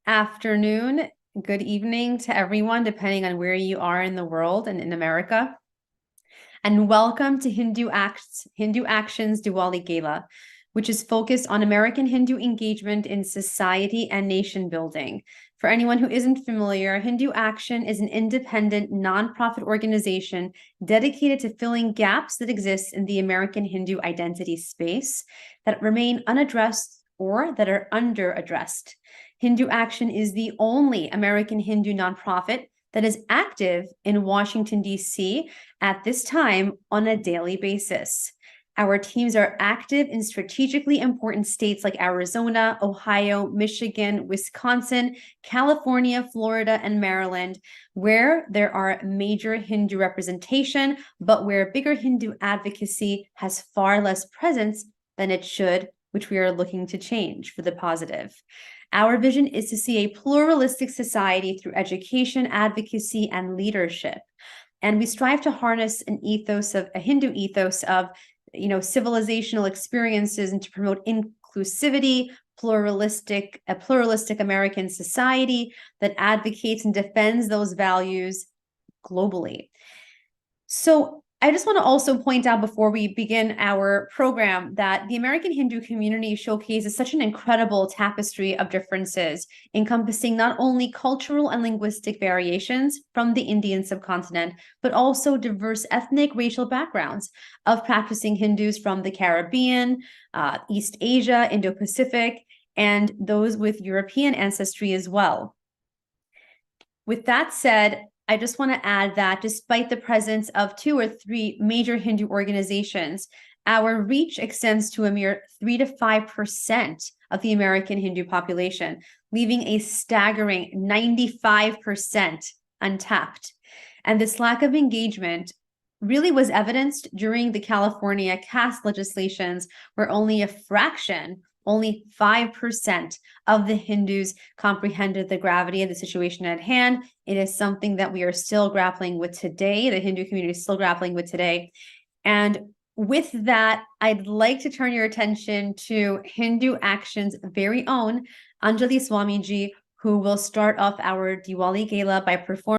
afternoon, good evening to everyone, depending on where you are in the world and in America. And welcome to HinduACtion's Diwali Gala, which is focused on American Hindu engagement in society and nation building. For anyone who isn't familiar, HinduACtion is an independent nonprofit organization dedicated to filling gaps that exist in the American Hindu identity space that remain unaddressed or that are under-addressed. HinduACtion is the only American Hindu nonprofit that is active in Washington, D.C. at this time on a daily basis. Our teams are active in strategically important states like Arizona, Ohio, Michigan, Wisconsin, California, Florida, and Maryland, where there are major Hindu representation, but where bigger Hindu advocacy has far less presence than it should, which we are looking to change for the positive. Our vision is to see a pluralistic society through education, advocacy, and leadership. And we strive to harness a Hindu ethos of civilizational experiences and to promote inclusivity, a pluralistic American society that advocates and defends those values globally. So I just want to also point out before we begin our program that the American Hindu community showcases such an incredible tapestry of differences, encompassing not only cultural and linguistic variations from the Indian subcontinent, but also diverse ethnic, racial backgrounds of practicing Hindus from the Caribbean, East Asia, Indo-Pacific, and those with European ancestry as well. With that said, I just want to add that despite the presence of 2 or 3 major Hindu organizations, our reach extends to a mere 3 to 5% of the American Hindu population, leaving a staggering 95% untapped. And this lack of engagement really was evidenced during the California caste legislations, where only 5% of the Hindus comprehended the gravity of the situation at hand. It is something that we are still grappling with today. The Hindu community is still grappling with today. And with that, I'd like to turn your attention to HinduACtion's very own Anjali Swamiji, who will start off our Diwali Gala by performing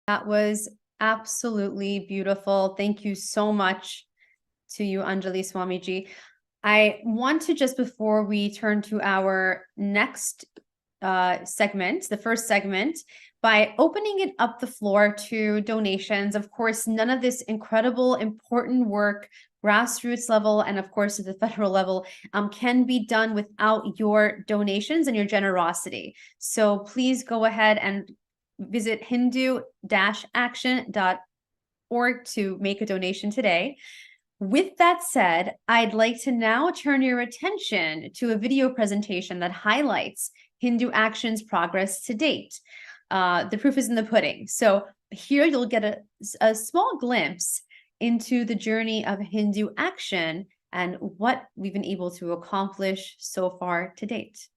That was absolutely beautiful. Thank you so much to you, Anjali Swamiji. I want to, just before we turn to our next segment, the first segment, by opening it up the floor to donations. Of course, none of this incredible, important work, grassroots level, and of course at the federal level, can be done without your donations and your generosity. So please go ahead and visit HinduACTion.org to make a donation today. With that said, I'd like to now turn your attention to a video presentation that highlights HinduACTion's progress to date. The proof is in the pudding. So here you'll get a small glimpse into the journey of HinduACTion and what we've been able to accomplish so far to date.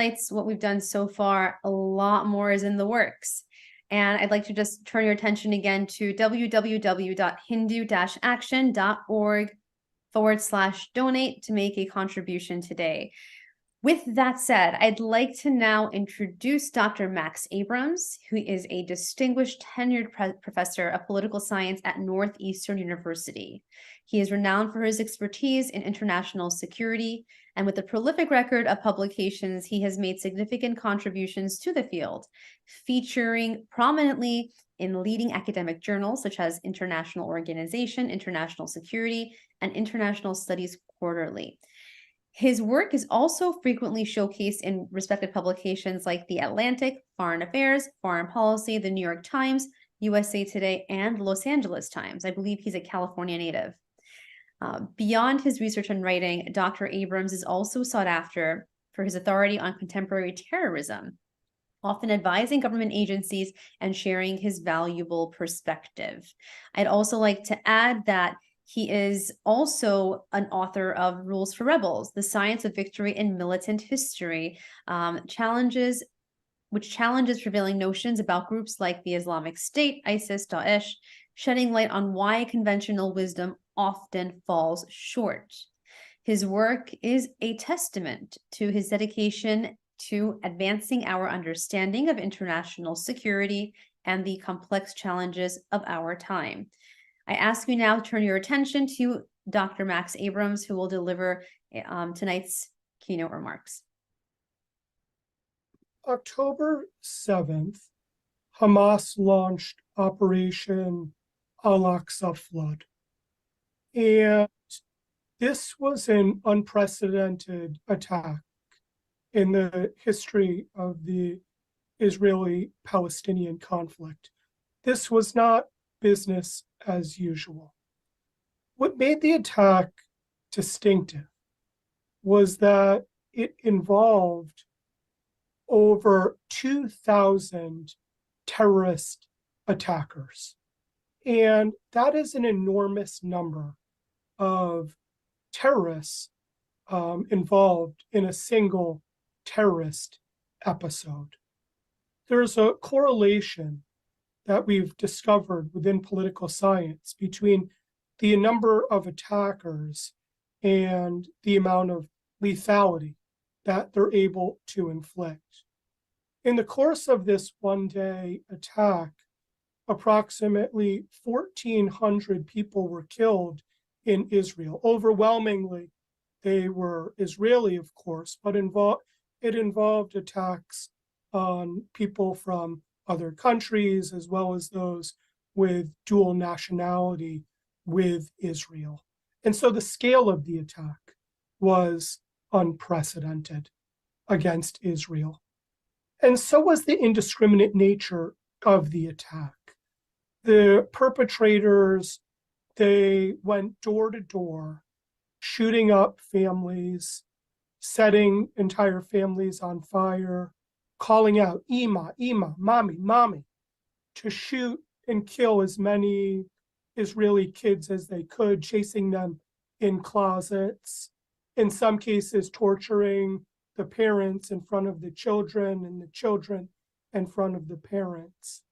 highlights what we've done so far. A lot more is in the works. And I'd like to just turn your attention again to www.hindu-action.org/donate to make a contribution today. With that said, I'd like to now introduce Dr. Max Abrams, who is a distinguished tenured professor of political science at Northeastern University. He is renowned for his expertise in international security, and with a prolific record of publications, he has made significant contributions to the field, featuring prominently in leading academic journals such as International Organization, International Security, and International Studies Quarterly. His work is also frequently showcased in respected publications like The Atlantic, Foreign Affairs, Foreign Policy, The New York Times, USA Today, and Los Angeles Times. I believe he's a California native. Beyond his research and writing, Dr. Abrams is also sought after for his authority on contemporary terrorism, often advising government agencies and sharing his valuable perspective. I'd also like to add that he is also an author of Rules for Rebels, The Science of Victory in Militant History, which challenges prevailing notions about groups like the Islamic State, ISIS, Daesh, shedding light on why conventional wisdom often falls short. His work is a testament to his dedication to advancing our understanding of international security and the complex challenges of our time. I ask you now to turn your attention to Dr. Max Abrams, who will deliver tonight's keynote remarks. October 7th, Hamas launched Operation Al-Aqsa Flood. And this was an unprecedented attack in the history of the Israeli-Palestinian conflict. This was not business as usual. What made the attack distinctive was that it involved over 2,000 terrorist attackers. And that is an enormous number of terrorists involved in a single terrorist episode. There's a correlation that we've discovered within political science between the number of attackers and the amount of lethality that they're able to inflict. In the course of this one-day attack, approximately 1,400 people were killed in Israel. Overwhelmingly, they were Israeli, of course, but it involved attacks on people from other countries, as well as those with dual nationality with Israel. And so the scale of the attack was unprecedented against Israel. And so was the indiscriminate nature of the attack. The perpetrators, they went door to door, shooting up families, setting entire families on fire, calling out, Ima, Ima, Mommy, Mommy, to shoot and kill as many Israeli kids as they could, chasing them in closets, in some cases torturing the parents in front of the children and the children in front of the parents.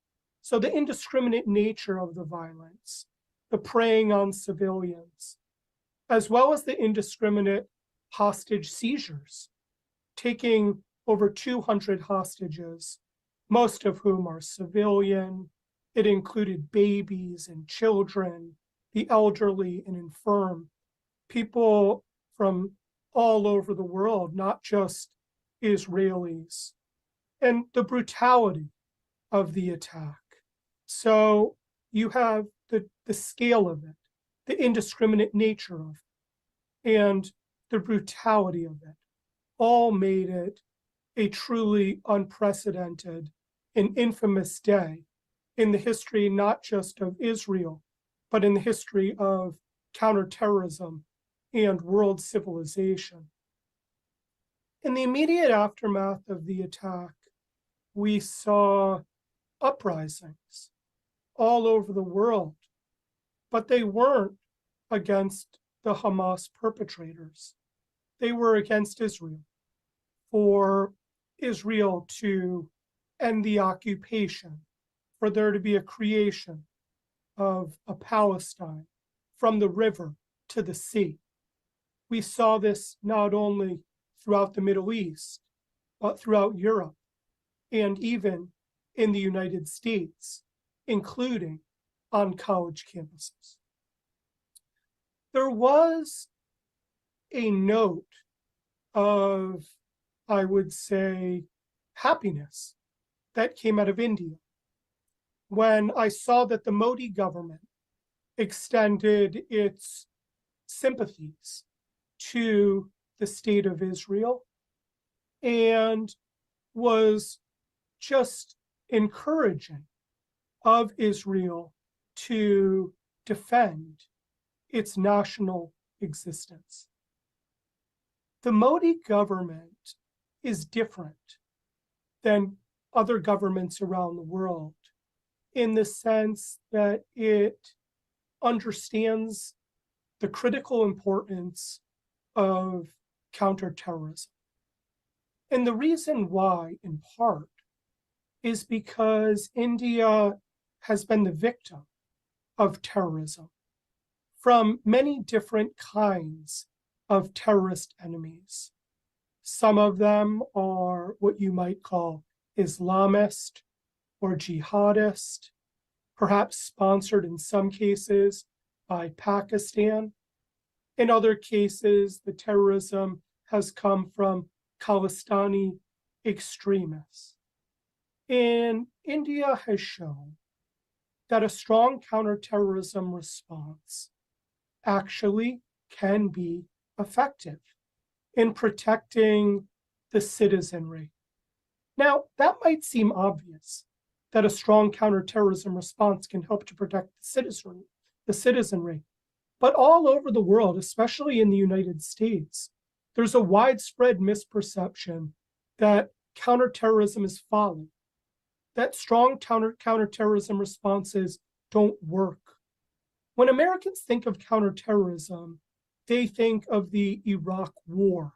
So the indiscriminate nature of the violence, the preying on civilians, as well as the indiscriminate hostage seizures, taking over 200 hostages, most of whom are civilian. It included babies and children, the elderly and infirm, people from all over the world, not just Israelis, and the brutality of the attack. So you have the scale of it, the indiscriminate nature of it, and the brutality of it, all made it a truly unprecedented and infamous day in the history not just of Israel, but in the history of counterterrorism and world civilization. In the immediate aftermath of the attack, we saw uprisings all over the world, but they weren't against the Hamas perpetrators. They were against Israel for Israel to end the occupation, for there to be a creation of a Palestine from the river to the sea. We saw this not only throughout the Middle East, but throughout Europe and even in the United States, including on college campuses. There was a note of, I would say, happiness that came out of India when I saw that the Modi government extended its sympathies to the state of Israel and was just encouraging of Israel to defend its national existence. The Modi government is different than other governments around the world in the sense that it understands the critical importance of counterterrorism. And the reason why, in part, is because India has been the victim of terrorism from many different kinds of terrorist enemies. Some of them are what you might call Islamist or jihadist, perhaps sponsored in some cases by Pakistan. In other cases, the terrorism has come from Khalistani extremists. And India has shown that a strong counterterrorism response actually can be effective in protecting the citizenry. Now, that might seem obvious, that a strong counterterrorism response can help to protect the citizenry. But all over the world, especially in the United States, there's a widespread misperception that counterterrorism is folly, that strong counterterrorism responses don't work. When Americans think of counterterrorism, they think of the Iraq War,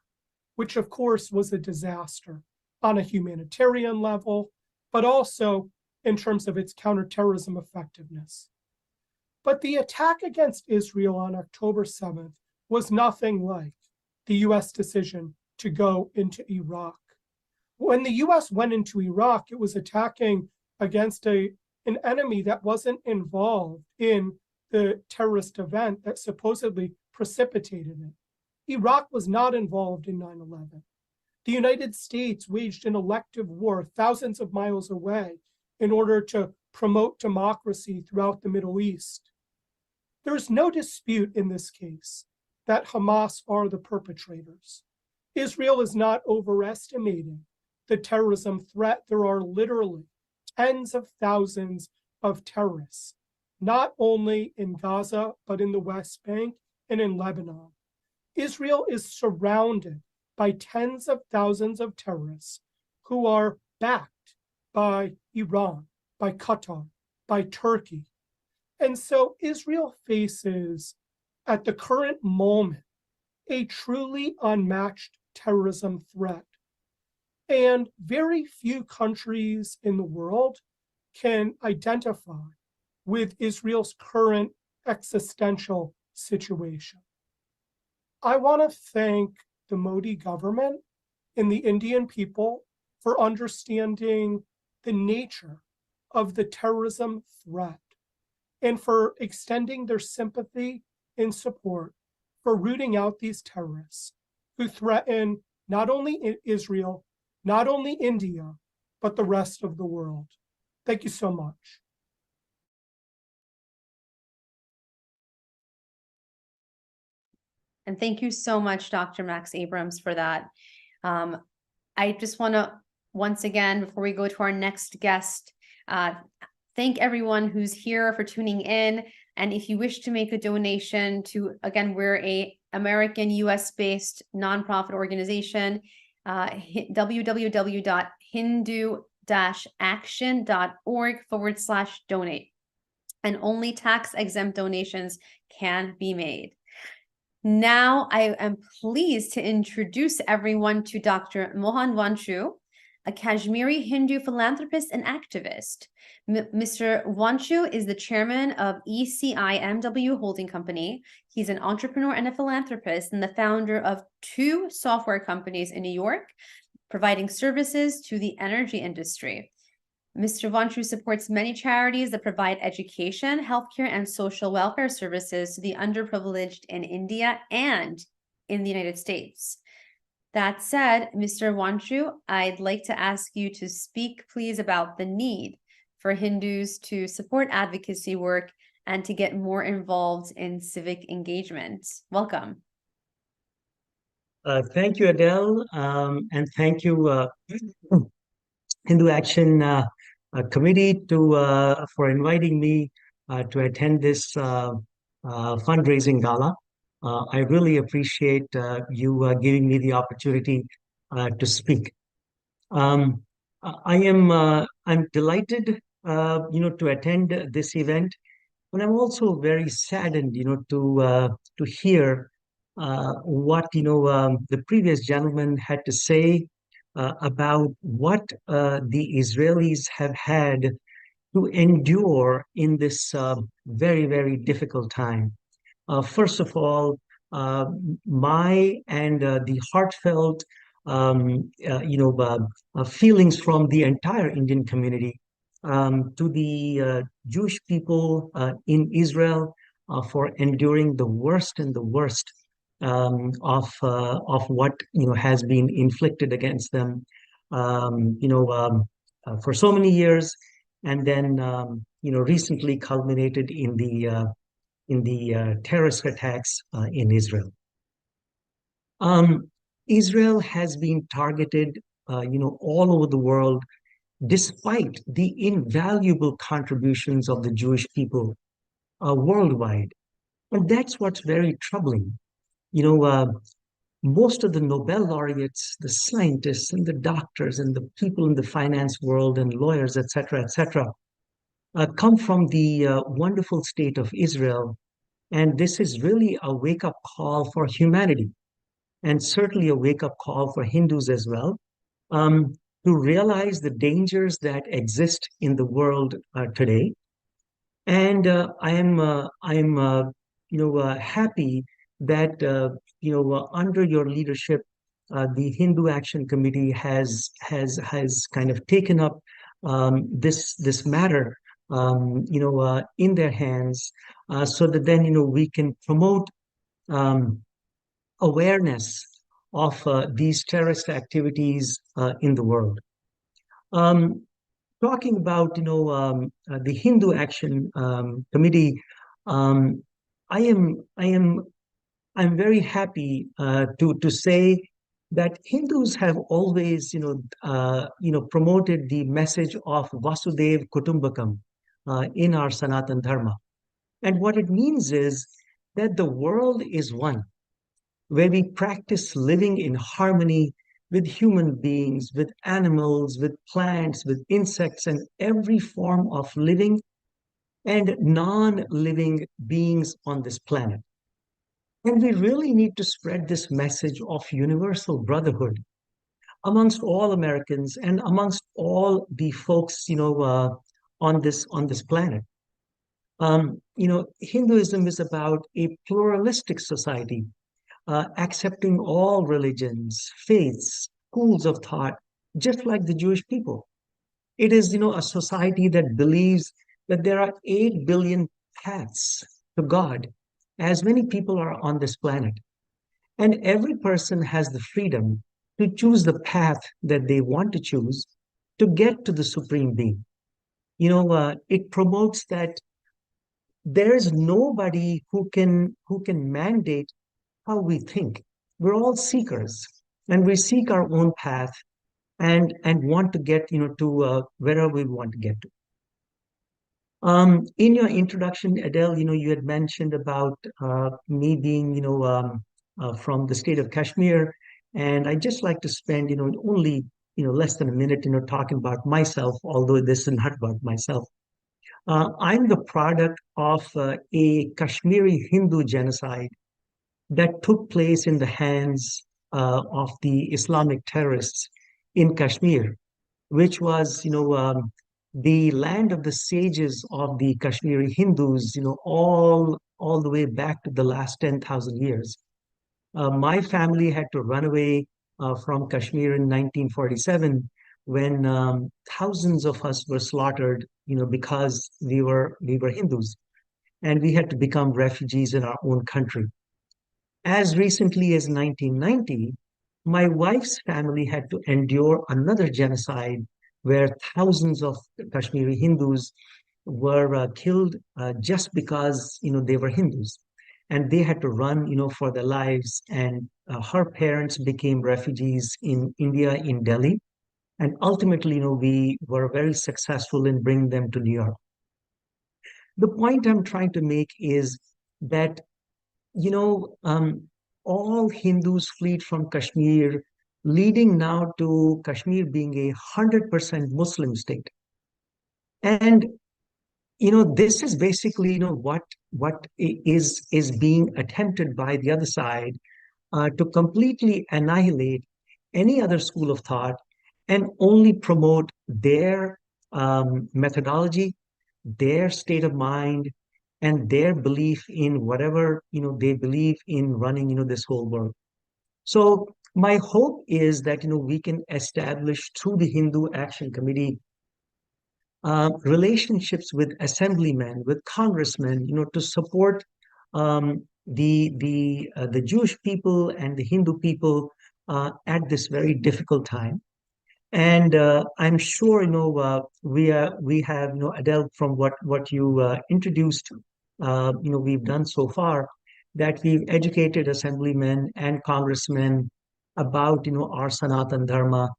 which of course was a disaster on a humanitarian level, but also in terms of its counterterrorism effectiveness. But the attack against Israel on October 7th was nothing like the US decision to go into Iraq. When the US went into Iraq, it was attacking against an enemy that wasn't involved in the terrorist event that supposedly precipitated it. Iraq was not involved in 9/11. The United States waged an elective war thousands of miles away in order to promote democracy throughout the Middle East. There's no dispute in this case that Hamas are the perpetrators. Israel is not overestimating the terrorism threat. There are literally tens of thousands of terrorists, not only in Gaza, but in the West Bank and in Lebanon. Israel is surrounded by tens of thousands of terrorists who are backed by Iran, by Qatar, by Turkey. And so Israel faces, at the current moment, a truly unmatched terrorism threat. And very few countries in the world can identify with Israel's current existential situation. I want to thank the Modi government and the Indian people for understanding the nature of the terrorism threat and for extending their sympathy and support for rooting out these terrorists who threaten not only Israel, not only India, but the rest of the world. Thank you so much. And thank you so much, Dr. Max Abrams, for that. I just want to, once again, before we go to our next guest, thank everyone who's here for tuning in. And if you wish to make a donation to, again, we're a American US-based nonprofit organization, www.hindu-action.org/donate. And only tax-exempt donations can be made. Now, I am pleased to introduce everyone to Dr. Mohan Vanchu. a Kashmiri Hindu philanthropist and activist. Mr. Wanchu is the chairman of ECIMW Holding Company. He's an entrepreneur and a philanthropist and the founder of 2 software companies in New York, providing services to the energy industry. Mr. Wanchu supports many charities that provide education, healthcare, and social welfare services to the underprivileged in India and in the United States. That said, Mr. Wanchu, I'd like to ask you to speak, please, about the need for Hindus to support advocacy work and to get more involved in civic engagement. Welcome. Thank you, Adele, and thank you, Hindu Action Committee, for inviting me to attend this fundraising gala. I really appreciate you giving me the opportunity to speak. I'm delighted, to attend this event, and I'm also very saddened, to hear what the previous gentleman had to say about what the Israelis have had to endure in this very, very difficult time. First of all, my and the heartfelt, feelings from the entire Indian community to the Jewish people in Israel for enduring the worst and the worst of what has been inflicted against them, for so many years, and then recently culminated in the terrorist attacks in Israel. Israel has been targeted, all over the world, despite the invaluable contributions of the Jewish people worldwide. And that's what's very troubling. Most of the Nobel laureates, the scientists and the doctors and the people in the finance world and lawyers, et cetera, come from the wonderful state of Israel. And this is really a wake-up call for humanity, and certainly a wake-up call for Hindus as well, to realize the dangers that exist in the world today. And I am happy that under your leadership, the Hindu Action Committee has kind of taken up this matter, in their hands, so that then we can promote awareness of these terrorist activities in the world. Talking about the Hindu Action Committee, I'm very happy to say that Hindus have always promoted the message of Vasudev Kutumbakam in our Sanatan Dharma. And what it means is that the world is one, where we practice living in harmony with human beings, with animals, with plants, with insects, and every form of living and non-living beings on this planet. And we really need to spread this message of universal brotherhood amongst all Americans and amongst all the folks, on this planet. Hinduism is about a pluralistic society, accepting all religions, faiths, schools of thought, just like the Jewish people. It is, a society that believes that there are 8 billion paths to God, as many people are on this planet. And every person has the freedom to choose the path that they want to choose to get to the Supreme Being. It promotes that there is nobody who can mandate how we think. We're all seekers, and we seek our own path and want to get to wherever we want to get to. In your introduction, Adele, you had mentioned about me being from the state of Kashmir, and I just like to spend only less than a minute talking about myself, although this is not about myself. I'm the product of a Kashmiri Hindu genocide that took place in the hands of the Islamic terrorists in Kashmir which was, the land of the sages of the Kashmiri Hindus, all the way back to the last 10,000 years. My family had to run away from Kashmir in 1947 when thousands of us were slaughtered, because we were Hindus, and we had to become refugees in our own country. As recently as 1990, my wife's family had to endure another genocide where thousands of Kashmiri Hindus were killed just because they were Hindus, and they had to run for their lives. And her parents became refugees in India, in Delhi, and ultimately we were very successful in bringing them to New York. The point I'm trying to make is that you know, all Hindus fled from Kashmir, leading now to Kashmir being 100% Muslim state. And this is basically what is being attempted by the other side to completely annihilate any other school of thought and only promote their methodology, their state of mind, and their belief in whatever they believe in running this whole world. So my hope is that we can establish through the Hindu Action Committee relationships with assemblymen, with congressmen, to support the Jewish people and the Hindu people at this very difficult time. And I'm sure we have Adele, from what you introduced, we've done so far, that we've educated assemblymen and congressmen about our Sanatan Dharma,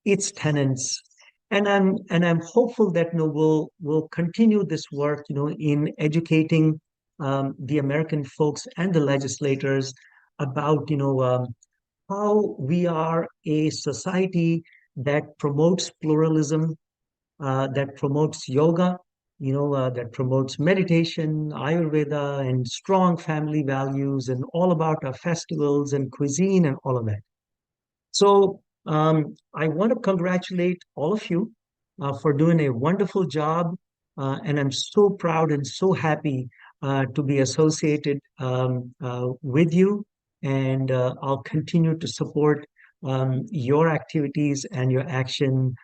its tenets, and I'm hopeful that we'll continue this work in educating the American folks and the legislators about how we are a society that promotes pluralism, that promotes yoga, that promotes meditation, Ayurveda, and strong family values, and all about our festivals and cuisine and all of that. So I want to congratulate all of you for doing a wonderful job, and I'm so proud and so happy to be associated with you, and I'll continue to support your activities and your action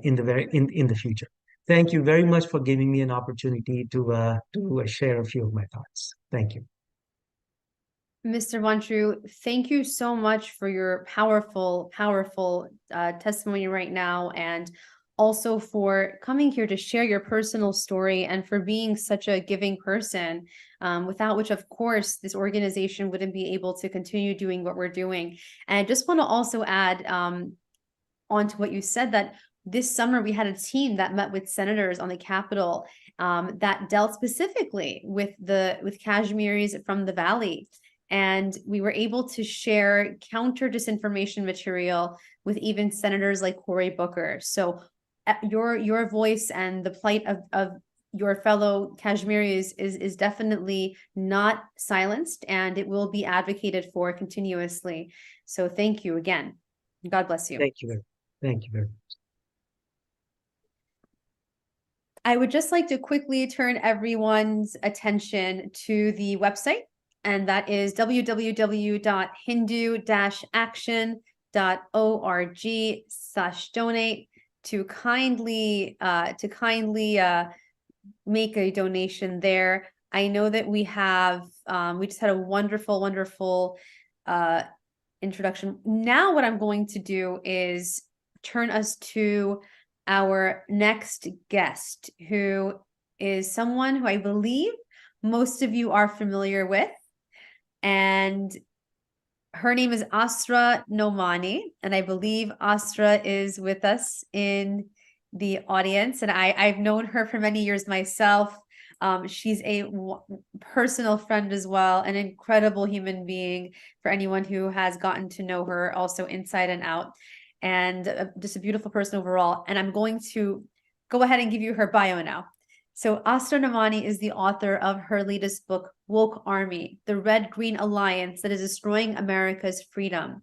in the future. Thank you very much for giving me an opportunity to share a few of my thoughts. Thank you. Mr. Vantru, thank you so much for your powerful testimony right now, and also for coming here to share your personal story and for being such a giving person, without which, of course, this organization wouldn't be able to continue doing what we're doing. And I just want to also add onto what you said, that this summer we had a team that met with senators on the Capitol that dealt specifically with Kashmiris from the Valley. And we were able to share counter disinformation material with even senators like Cory Booker. So your voice and the plight of your fellow Kashmiris is definitely not silenced, and it will be advocated for continuously. So thank you again. God bless you. Thank you very much. I would just like to quickly turn everyone's attention to the website, and that is www.hindu-action.org/donate to kindly make a donation there. I know that we have we just had a wonderful introduction. Now what I'm going to do is turn us to our next guest, who is someone who I believe most of you are familiar with. And her name is Asra Nomani, and I believe Asra is with us in the audience. And I've known her for many years myself. She's a personal friend as well, an incredible human being for anyone who has gotten to know her also inside and out, and just a beautiful person overall. And I'm going to go ahead and give you her bio now. So Asra Nomani is the author of her latest book, Woke Army, the Red-Green Alliance that is destroying America's freedom.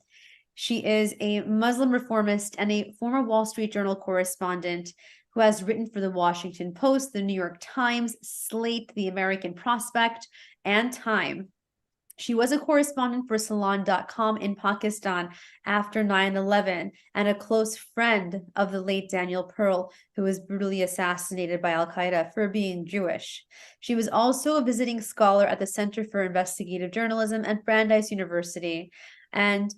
She is a Muslim reformist and a former Wall Street Journal correspondent who has written for the Washington Post, the New York Times, Slate, the American Prospect, and Time. She was a correspondent for Salon.com in Pakistan after 9/11 and a close friend of the late Daniel Pearl, who was brutally assassinated by Al-Qaeda for being Jewish. She was also a visiting scholar at the Center for Investigative Journalism at Brandeis University. And,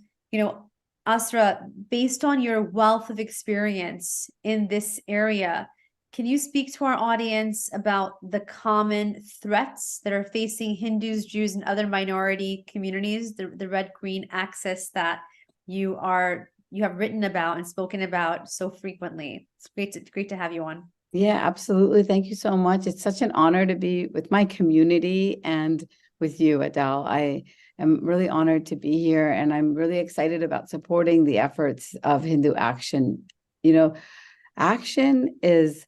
Asra, based on your wealth of experience in this area, can you speak to our audience about the common threats that are facing Hindus, Jews, and other minority communities, the red-green axis that you have written about and spoken about so frequently? It's great to have you on. Yeah, absolutely. Thank you so much. It's such an honor to be with my community and with you, Adele. I am really honored to be here, and I'm really excited about supporting the efforts of Hindu Action. Action is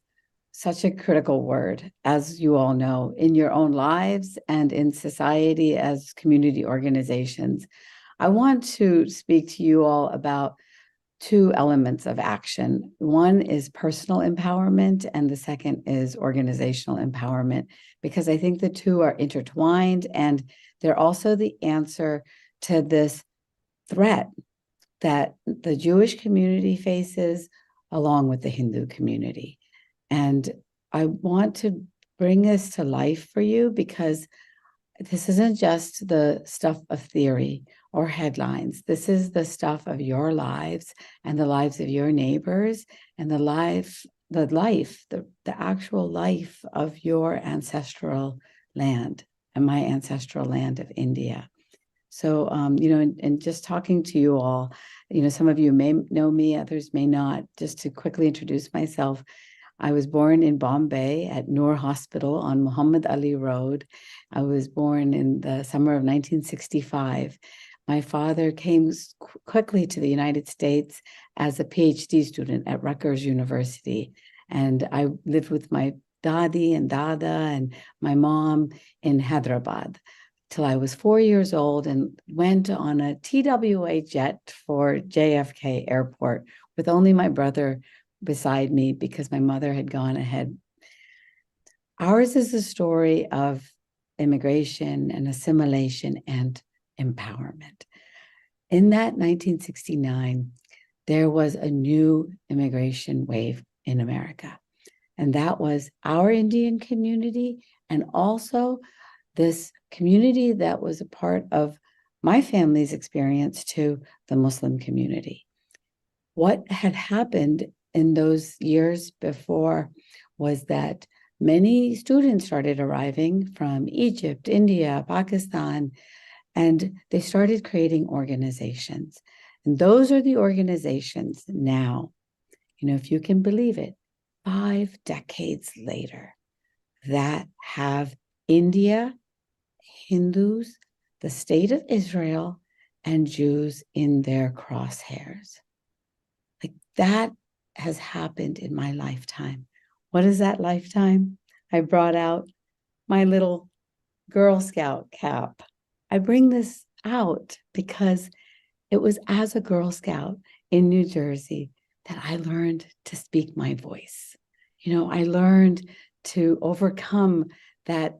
such a critical word, as you all know, in your own lives and in society as community organizations. I want to speak to you all about two elements of action. One is personal empowerment, and the second is organizational empowerment, because I think the two are intertwined, and they're also the answer to this threat that the Jewish community faces along with the Hindu community. And I want to bring this to life for you because this isn't just the stuff of theory or headlines. This is the stuff of your lives and the lives of your neighbors and the actual life of your ancestral land and my ancestral land of India. So, and just talking to you all, some of you may know me, others may not. Just to quickly introduce myself, I was born in Bombay at Noor Hospital on Muhammad Ali Road. I was born in the summer of 1965. My father came quickly to the United States as a PhD student at Rutgers University. And I lived with my Dadi and Dada and my mom in Hyderabad till I was 4 years old and went on a TWA jet for JFK Airport with only my brother beside me because my mother had gone ahead. Ours is a story of immigration and assimilation and empowerment. In that 1969, there was a new immigration wave in America, and that was our Indian community and also this community that was a part of my family's experience to the Muslim community. What had happened in those years before was that many students started arriving from Egypt, India, Pakistan, and they started creating organizations. And those are the organizations now, if you can believe it, 5 decades later, that have India, Hindus, the state of Israel, and Jews in their crosshairs. Like that has happened in my lifetime. What is that lifetime? I brought out my little Girl Scout cap. I bring this out because it was as a Girl Scout in New Jersey that I learned to speak my voice. I learned to overcome that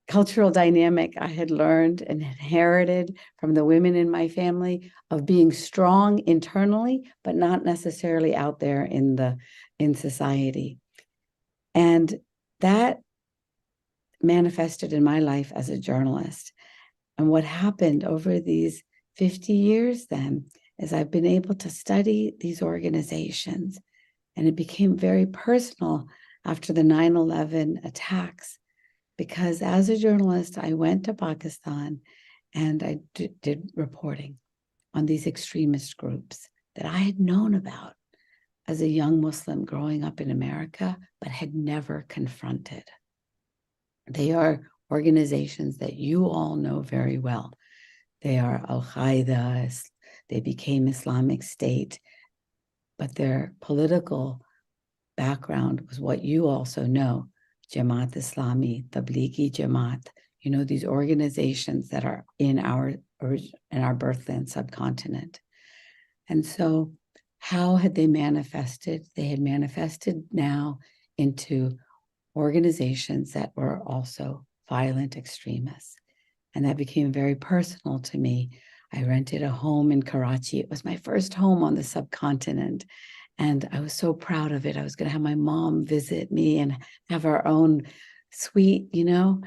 cultural dynamic I had learned and inherited from the women in my family of being strong internally, but not necessarily out there in society. And that manifested in my life as a journalist. And what happened over these 50 years then is I've been able to study these organizations, and it became very personal after the 9/11 attacks. Because as a journalist, I went to Pakistan and I did reporting on these extremist groups that I had known about as a young Muslim growing up in America, but had never confronted. They are organizations that you all know very well. They are Al-Qaeda, they became Islamic State, but their political background was what you also know. Jamaat Islami, Tablighi Jamaat, these organizations that are in our birthland subcontinent. And so how had they manifested? They had manifested now into organizations that were also violent extremists. And that became very personal to me. I rented a home in Karachi. It was my first home on the subcontinent. And I was so proud of it. I was going to have my mom visit me and have our own suite, you know.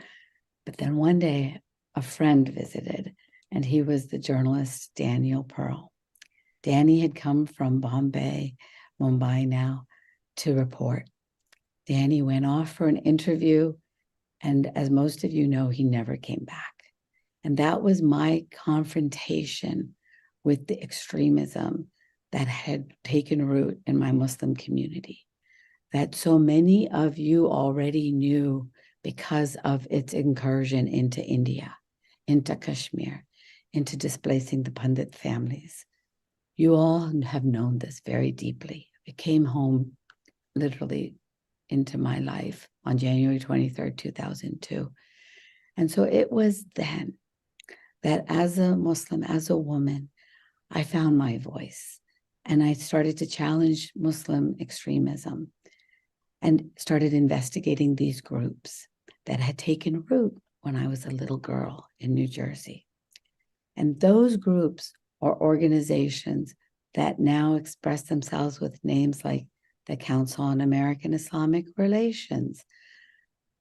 But then one day, a friend visited, and he was the journalist Daniel Pearl. Danny had come from Bombay, Mumbai now, to report. Danny went off for an interview, and as most of you know, he never came back. And that was my confrontation with the extremism that had taken root in my Muslim community, that so many of you already knew because of its incursion into India, into Kashmir, into displacing the Pandit families. You all have known this very deeply. It came home literally into my life on January 23rd, 2002. And so it was then that as a Muslim, as a woman, I found my voice and I started to challenge Muslim extremism and started investigating these groups that had taken root when I was a little girl in New Jersey. And those groups or organizations that now express themselves with names like the Council on American Islamic Relations,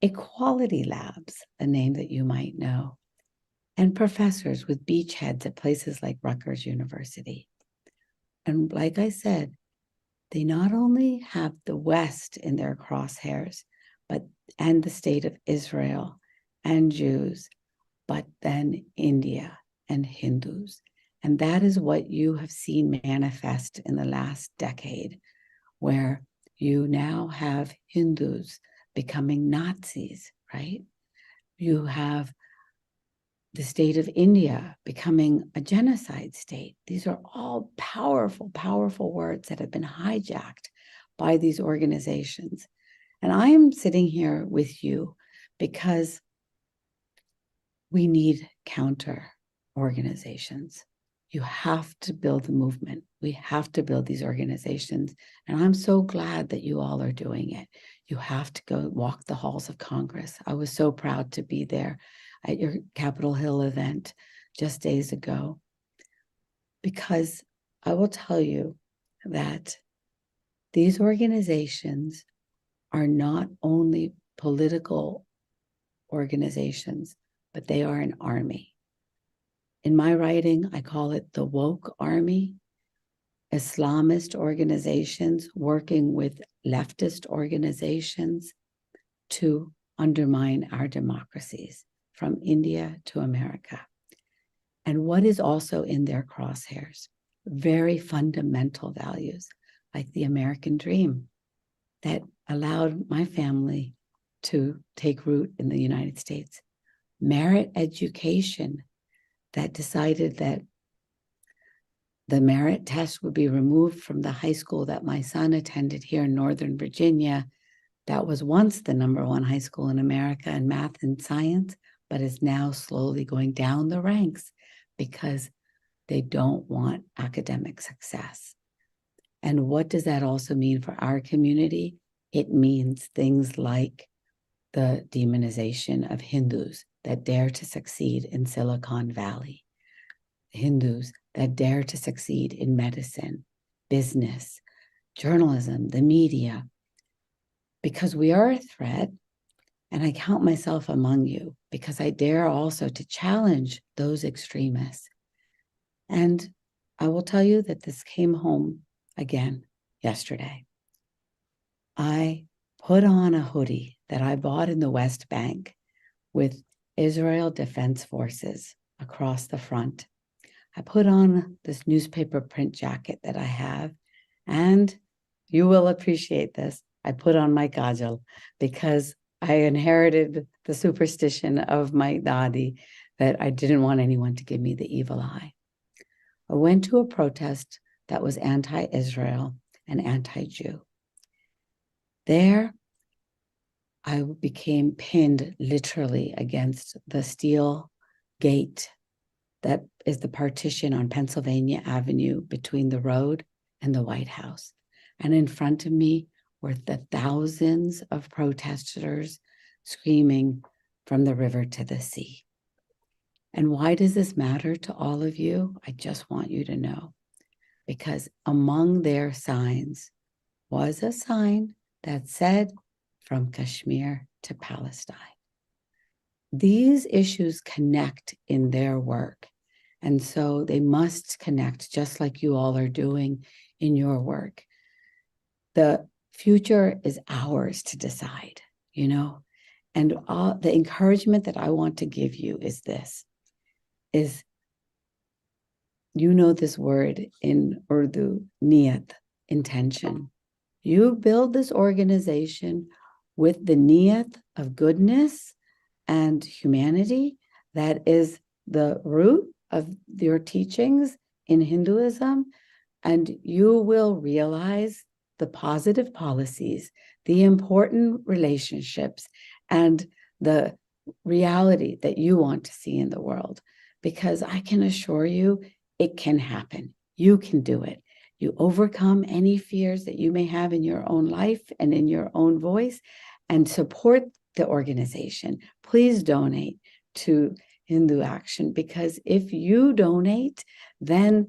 Equality Labs, a name that you might know, and professors with beachheads at places like Rutgers University. And like I said, they not only have the West in their crosshairs, and the state of Israel and Jews, but then India and Hindus. And that is what you have seen manifest in the last decade, where you now have Hindus becoming Nazis, right? You have the state of India becoming a genocide state. These are all powerful, powerful words that have been hijacked by these organizations. And I am sitting here with you because we need counter organizations. You have to build the movement. We have to build these organizations. And I'm so glad that you all are doing it. You have to go walk the halls of Congress. I was so proud to be there at your Capitol Hill event just days ago, because I will tell you that these organizations are not only political organizations, but they are an army. In my writing, I call it the woke army, Islamist organizations working with leftist organizations to undermine our democracies from India to America. And what is also in their crosshairs? Very fundamental values, like the American dream that allowed my family to take root in the United States. Merit education that decided that the merit test would be removed from the high school that my son attended here in Northern Virginia. That was once the #1 high school in America in math and science, but is now slowly going down the ranks because they don't want academic success. And what does that also mean for our community? It means things like the demonization of Hindus that dare to succeed in Silicon Valley, Hindus that dare to succeed in medicine, business, journalism, the media, because we are a threat. And I count myself among you because I dare also to challenge those extremists. And I will tell you that this came home again yesterday. I put on a hoodie that I bought in the West Bank with Israel Defense Forces across the front. I put on this newspaper print jacket that I have, and you will appreciate this. I put on my kajal because I inherited the superstition of my dadi that I didn't want anyone to give me the evil eye. I went to a protest that was anti-Israel and anti-Jew. There, I became pinned literally against the steel gate that is the partition on Pennsylvania Avenue between the road and the White House. And in front of me were the thousands of protesters screaming from the river to the sea. And why does this matter to all of you? I just want you to know, because among their signs was a sign that said, "From Kashmir to Palestine." These issues connect in their work. And so they must connect, just like you all are doing in your work. The future is ours to decide, you know? And the encouragement that I want to give you is this, is, you know this word in Urdu, niyat, intention. You build this organization with the niyat of goodness and humanity. That is the root of your teachings in Hinduism, and you will realize the positive policies, the important relationships, and the reality that you want to see in the world. Because I can assure you, it can happen. You can do it. You overcome any fears that you may have in your own life and in your own voice, and support the organization. Please donate to Hindu Action, because if you donate, then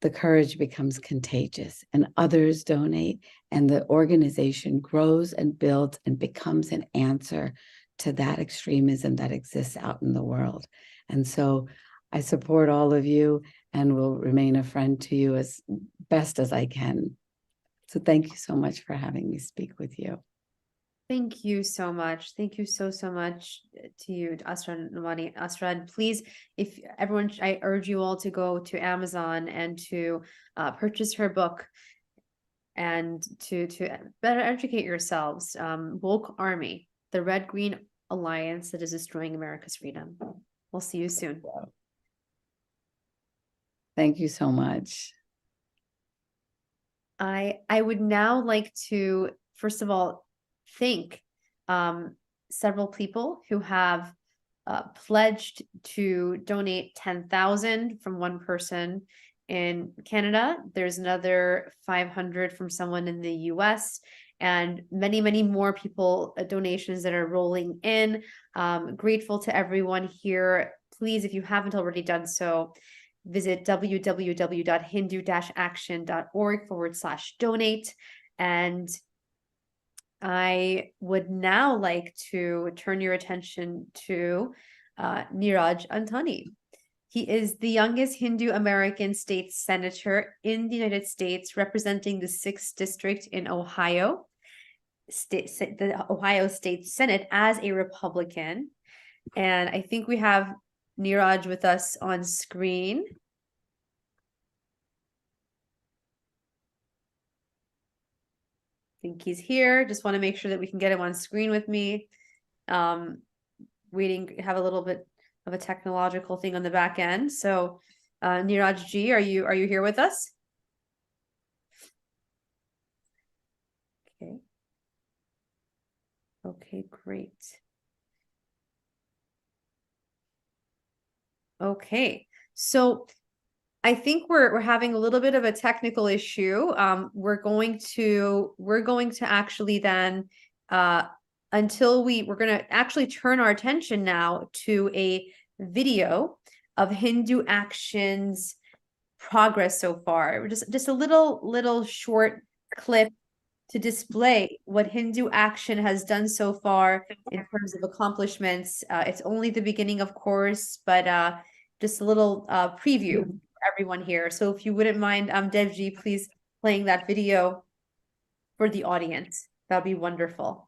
the courage becomes contagious and others donate, and the organization grows and builds and becomes an answer to that extremism that exists out in the world. And so I support all of you and will remain a friend to you as best as I can. So thank you so much for having me speak with you. Thank you so much. Thank you so much to you, Asra and Nomani. Asra, and please, if everyone, I urge you all to go to Amazon and to purchase her book and to better educate yourselves. Woke Army, the Red-Green Alliance that is destroying America's freedom. We'll see you soon. Thank you so much. I would now like to, first of all, thank several people who have pledged to donate 10,000 from one person in Canada. There's another 500 from someone in the US, and many more people, donations that are rolling in. Grateful to everyone here. Please, if you haven't already done so, visit www.hindu-action.org/donate. And I would now like to turn your attention to Niraj Antani. He is the youngest Hindu American state senator in the United States, representing the 6th district in Ohio, the Ohio State Senate as a Republican. And I think we have Niraj with us on screen. I think he's here. Just want to make sure that we can get him on screen with me. Waiting, have a little bit of a technological thing on the back end. So Niraj Ji, are you here with us? Okay. Okay, great. Okay, so I think we're having a little bit of a technical issue. We're going to actually then we're going to actually turn our attention now to a video of Hindu Action's progress so far. Just a little short clip to display what Hindu Action has done so far in terms of accomplishments. It's only the beginning, of course, but just a little preview for everyone here. So if you wouldn't mind, Devji, please playing that video for the audience. That'd be wonderful.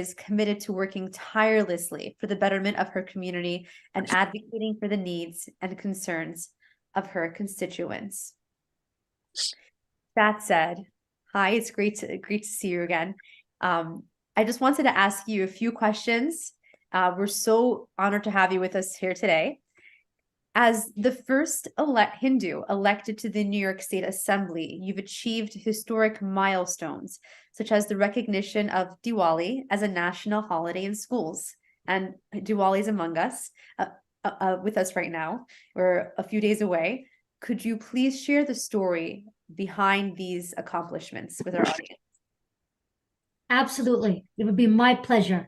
is committed to working tirelessly for the betterment of her community and advocating for the needs and concerns of her constituents. That said, hi, it's great to see you again. I just wanted to ask you a few questions. We're so honored to have you with us here today. As the first Hindu elected to the New York State Assembly, you've achieved historic milestones, such as the recognition of Diwali as a national holiday in schools. And Diwali is among us, with us right now. We're a few days away. Could you please share the story behind these accomplishments with our audience? Absolutely. It would be my pleasure.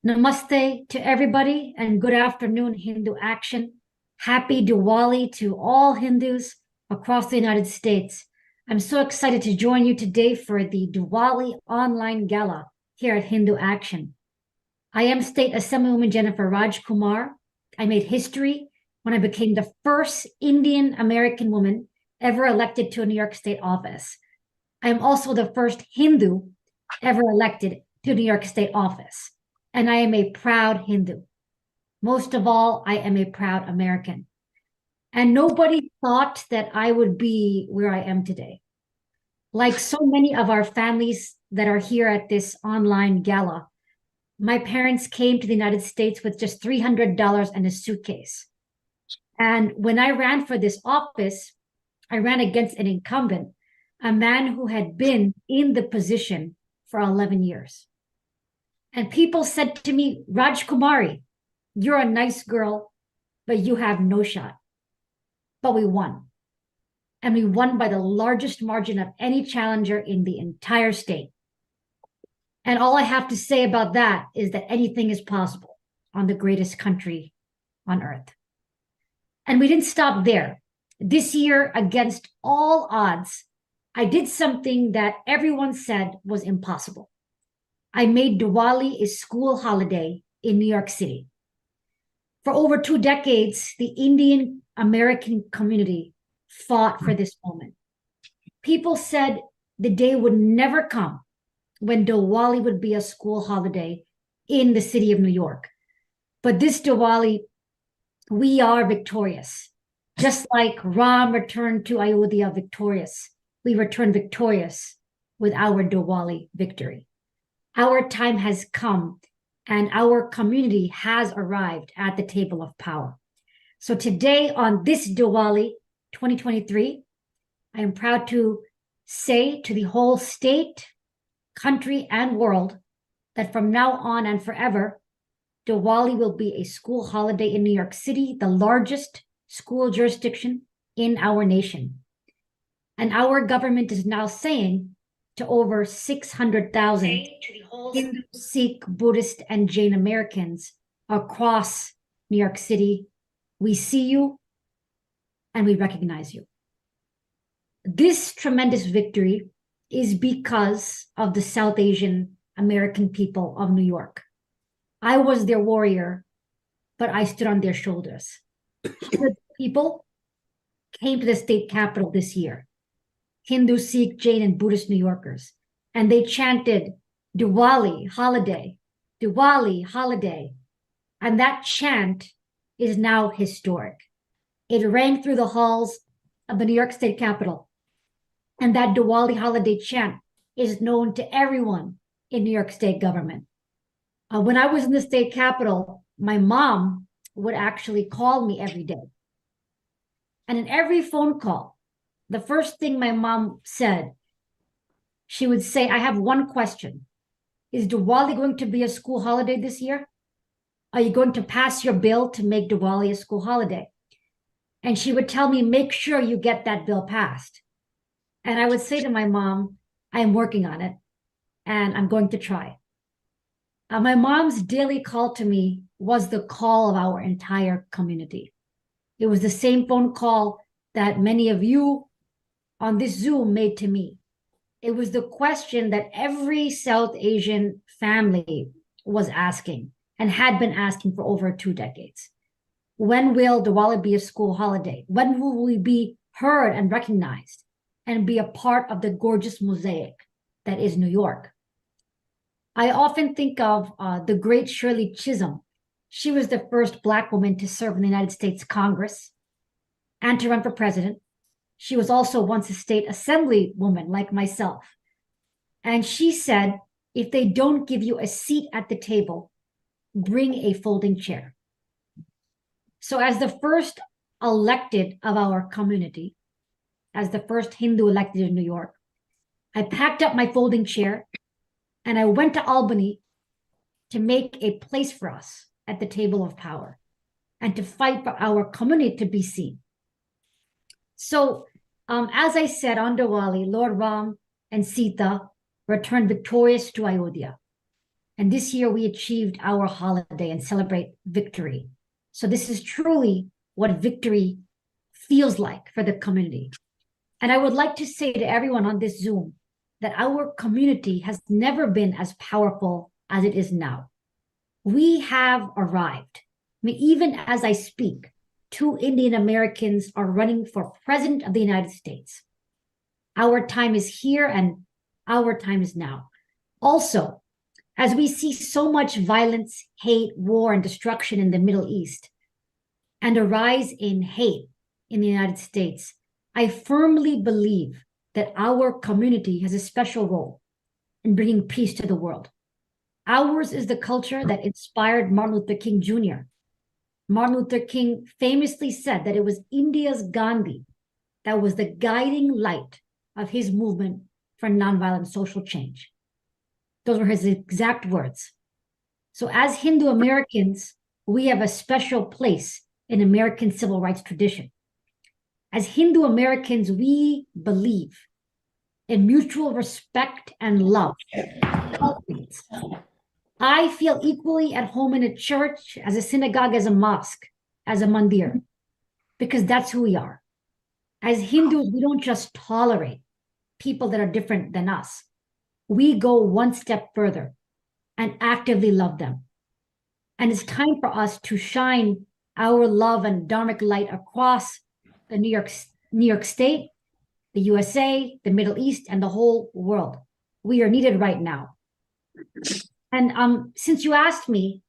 Namaste to everybody and good afternoon, Hindu Action. Happy Diwali to all Hindus across the United States. I'm so excited to join you today for the Diwali online gala here at Hindu Action. I am State Assemblywoman Jenifer Rajkumar. I made history when I became the first Indian American woman ever elected to a New York State office. I am also the first Hindu ever elected to New York State office, and I am a proud Hindu. Most of all, I am a proud American. And nobody thought that I would be where I am today. Like so many of our families that are here at this online gala, my parents came to the United States with just $300 and a suitcase. And when I ran for this office, I ran against an incumbent, a man who had been in the position for 11 years. And people said to me, Rajkumari, you're a nice girl, but you have no shot. But we won. And we won by the largest margin of any challenger in the entire state. And all I have to say about that is that anything is possible on the greatest country on earth. And we didn't stop there. This year, against all odds, I did something that everyone said was impossible. I made Diwali a school holiday in New York City. For over 2 decades, the Indian American community fought for this moment. People said the day would never come when Diwali would be a school holiday in the city of New York. But this Diwali, we are victorious. Just like Ram returned to Ayodhya victorious, we return victorious with our Diwali victory. Our time has come and our community has arrived at the table of power. So today on this Diwali 2023, I am proud to say to the whole state, country, and world that from now on and forever, Diwali will be a school holiday in New York City, the largest school jurisdiction in our nation. And our government is now saying to over 600,000 Hindu, Sikh, Buddhist, and Jain Americans across New York City, we see you and we recognize you. This tremendous victory is because of the South Asian American people of New York. I was their warrior, but I stood on their shoulders. People came to the state capitol this year, Hindu, Sikh, Jain, and Buddhist New Yorkers, and they chanted Diwali holiday, Diwali holiday. And that chant is now historic. It rang through the halls of the New York State Capitol. And that Diwali holiday chant is known to everyone in New York State government. When I was in the state capitol, my mom would actually call me every day. And in every phone call, the first thing my mom said, she would say, I have one question. Is Diwali going to be a school holiday this year? Are you going to pass your bill to make Diwali a school holiday? And she would tell me, make sure you get that bill passed. And I would say to my mom, I'm working on it and I'm going to try. My mom's daily call to me was the call of our entire community. It was the same phone call that many of you on this Zoom made to me. It was the question that every South Asian family was asking and had been asking for over 2 decades. When will Diwali be a school holiday? When will we be heard and recognized and be a part of the gorgeous mosaic that is New York? I often think of the great Shirley Chisholm. She was the first Black woman to serve in the United States Congress and to run for president. She was also once a state assembly woman like myself. And she said, if they don't give you a seat at the table, bring a folding chair. So as the first elected of our community, as the first Hindu elected in New York, I packed up my folding chair and I went to Albany to make a place for us at the table of power and to fight for our community to be seen. So as I said on Diwali, Lord Ram and Sita returned victorious to Ayodhya. And this year we achieved our holiday and celebrate victory. So this is truly what victory feels like for the community. And I would like to say to everyone on this Zoom that our community has never been as powerful as it is now. We have arrived. I mean, even as I speak, 2 Indian Americans are running for president of the United States. Our time is here and our time is now. Also, as we see so much violence, hate, war, and destruction in the Middle East, and a rise in hate in the United States, I firmly believe that our community has a special role in bringing peace to the world. Ours is the culture that inspired Martin Luther King Jr. Martin Luther King famously said that it was India's Gandhi that was the guiding light of his movement for nonviolent social change. Those were his exact words. So as Hindu Americans, we have a special place in American civil rights tradition. As Hindu Americans, we believe in mutual respect and love. I feel equally at home in a church, as a synagogue, as a mosque, as a mandir, because that's who we are. As Hindus, we don't just tolerate people that are different than us. We go one step further and actively love them. And it's time for us to shine our love and dharmic light across the New York State, the USA, the Middle East, and the whole world. We are needed right now. And since you asked me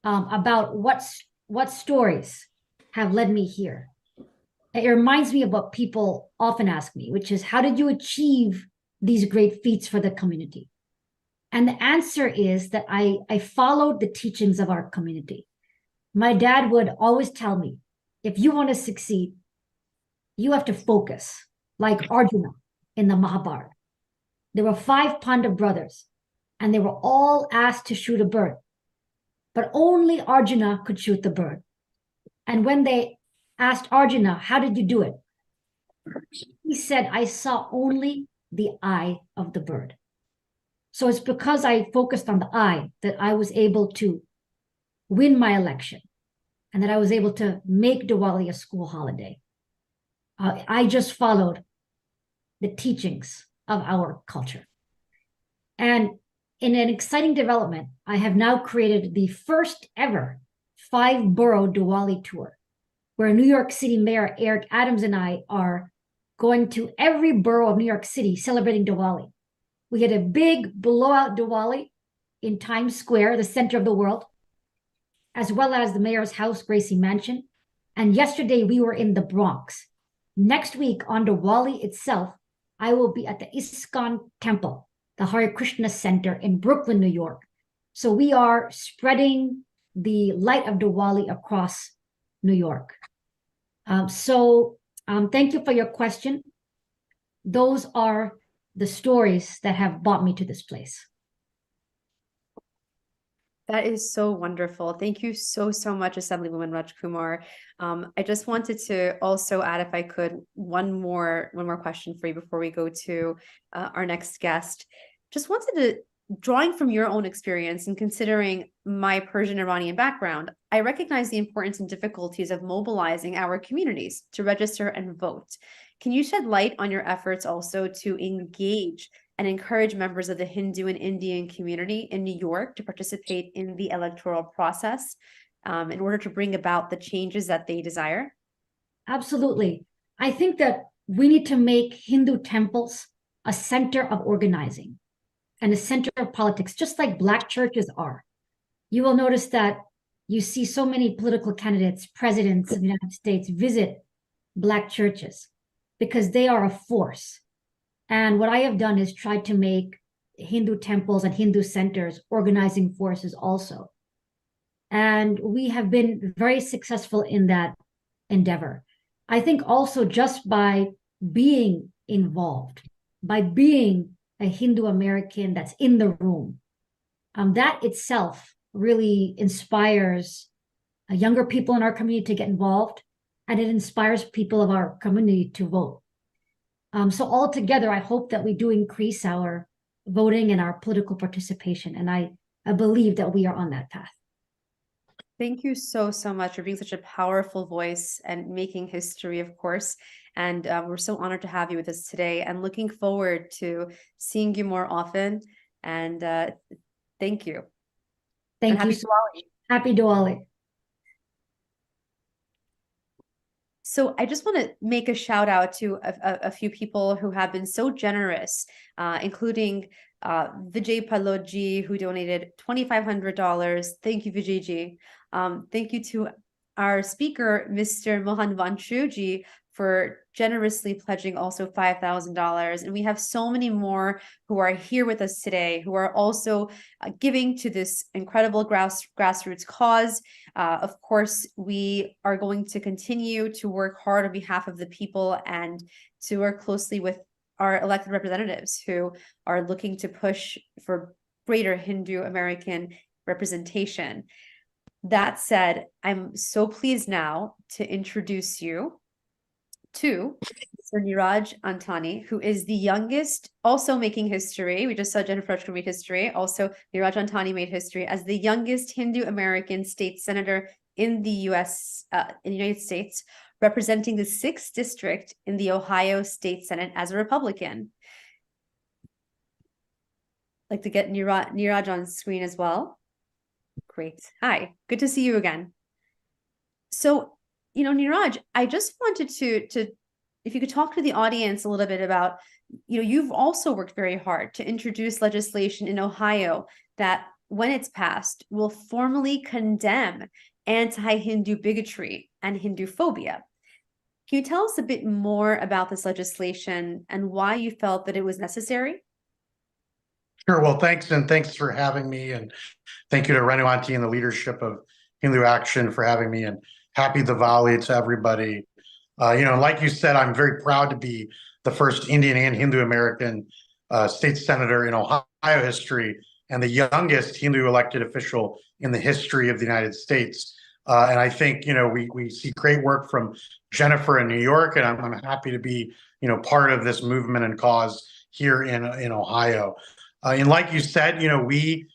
about what stories have led me here, it reminds me of what people often ask me, which is, how did you achieve these great feats for the community? And the answer is that I followed the teachings of our community. My dad would always tell me, if you want to succeed, you have to focus, like Arjuna in the Mahabharata. There were 5 Pandav brothers, and they were all asked to shoot a bird. But only Arjuna could shoot the bird. And when they asked Arjuna, how did you do it? He said, I saw only the eye of the bird. So it's because I focused on the eye that I was able to win my election and that I was able to make Diwali a school holiday. I just followed the teachings of our culture. And in an exciting development, I have now created the first ever 5-borough Diwali tour, where New York City Mayor Eric Adams and I are going to every borough of New York City celebrating Diwali. We had a big blowout Diwali in Times Square, the center of the world, as well as the mayor's house, Gracie Mansion. And yesterday we were in the Bronx. Next week on Diwali itself, I will be at the ISKCON Temple, the Hare Krishna Center in Brooklyn, New York. So we are spreading the light of Diwali across New York. Thank you for your question. Those are the stories that have brought me to this place. That is so wonderful. Thank you so much, Assemblywoman Rajkumar. I just wanted to also add, if I could, one more question for you before we go to our next guest. Just wanted to, drawing from your own experience and considering my Persian Iranian background, I recognize the importance and difficulties of mobilizing our communities to register and vote. Can you shed light on your efforts also to engage and encourage members of the Hindu and Indian community in New York to participate in the electoral process in order to bring about the changes that they desire? Absolutely. I think that we need to make Hindu temples a center of organizing. and a center of politics, just like Black churches are. You will notice that you see so many political candidates, presidents of the United States visit Black churches because they are a force. And what I have done is try to make Hindu temples and Hindu centers organizing forces also. And we have been very successful in that endeavor. I think also just by being involved, by being a Hindu American that's in the room, that itself really inspires younger people in our community to get involved, and it inspires people of our community to vote. So altogether, I hope that we do increase our voting and our political participation, and I believe that we are on that path. Thank you so much for being such a powerful voice and making history, of course. And we're so honored to have you with us today and looking forward to seeing you more often. And thank you. Thank and you. Happy Diwali. So I just want to make a shout out to a few people who have been so generous, including Vijay Paloji, who donated $2,500. Thank you, Vijayji. Thank you to our speaker, Mr. Mohan Vanshuji, for generously pledging also $5,000. And we have so many more who are here with us today, who are also giving to this incredible grassroots cause. Of course, we are going to continue to work hard on behalf of the people and to work closely with our elected representatives who are looking to push for greater Hindu American representation. That said, I'm so pleased now to introduce you to Mr. Niraj Antani, who is the youngest, also making history. We just saw Jenifer made history. Also, Niraj Antani made history as the youngest Hindu American state senator in the U.S., in the United States, representing the 6th district in the Ohio State Senate as a Republican. I'd like to get Niraj on screen as well. Great. Hi, good to see you again. So, Niraj, I just wanted to, if you could talk to the audience a little bit about, you've also worked very hard to introduce legislation in Ohio that, when it's passed, will formally condemn anti-Hindu bigotry and Hindu phobia. Can you tell us a bit more about this legislation and why you felt that it was necessary? Sure. Well, thanks for having me, and thank you to Renu Auntie and the leadership of Hindu Action for having me, and happy Diwali to everybody. Like you said, I'm very proud to be the first Indian and Hindu American state senator in Ohio history, and the youngest Hindu elected official in the history of the United States. And I think we see great work from Jenifer in New York, and I'm happy to be part of this movement and cause here in Ohio. And like you said, we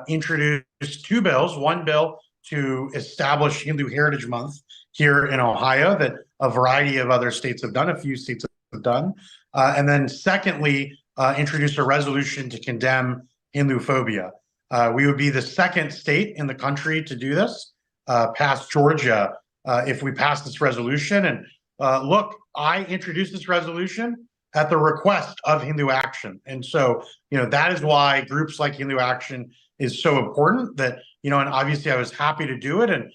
introduced 2 bills. One bill to establish Hindu Heritage Month here in Ohio that a variety of other states have done, a few states have done. And then secondly, introduce a resolution to condemn Hindu phobia. We would be the 2nd state in the country to do this, past Georgia, if we pass this resolution. And look, I introduced this resolution at the request of Hindu Action. And so, that is why groups like Hindu Action is so important, that, and obviously I was happy to do it and,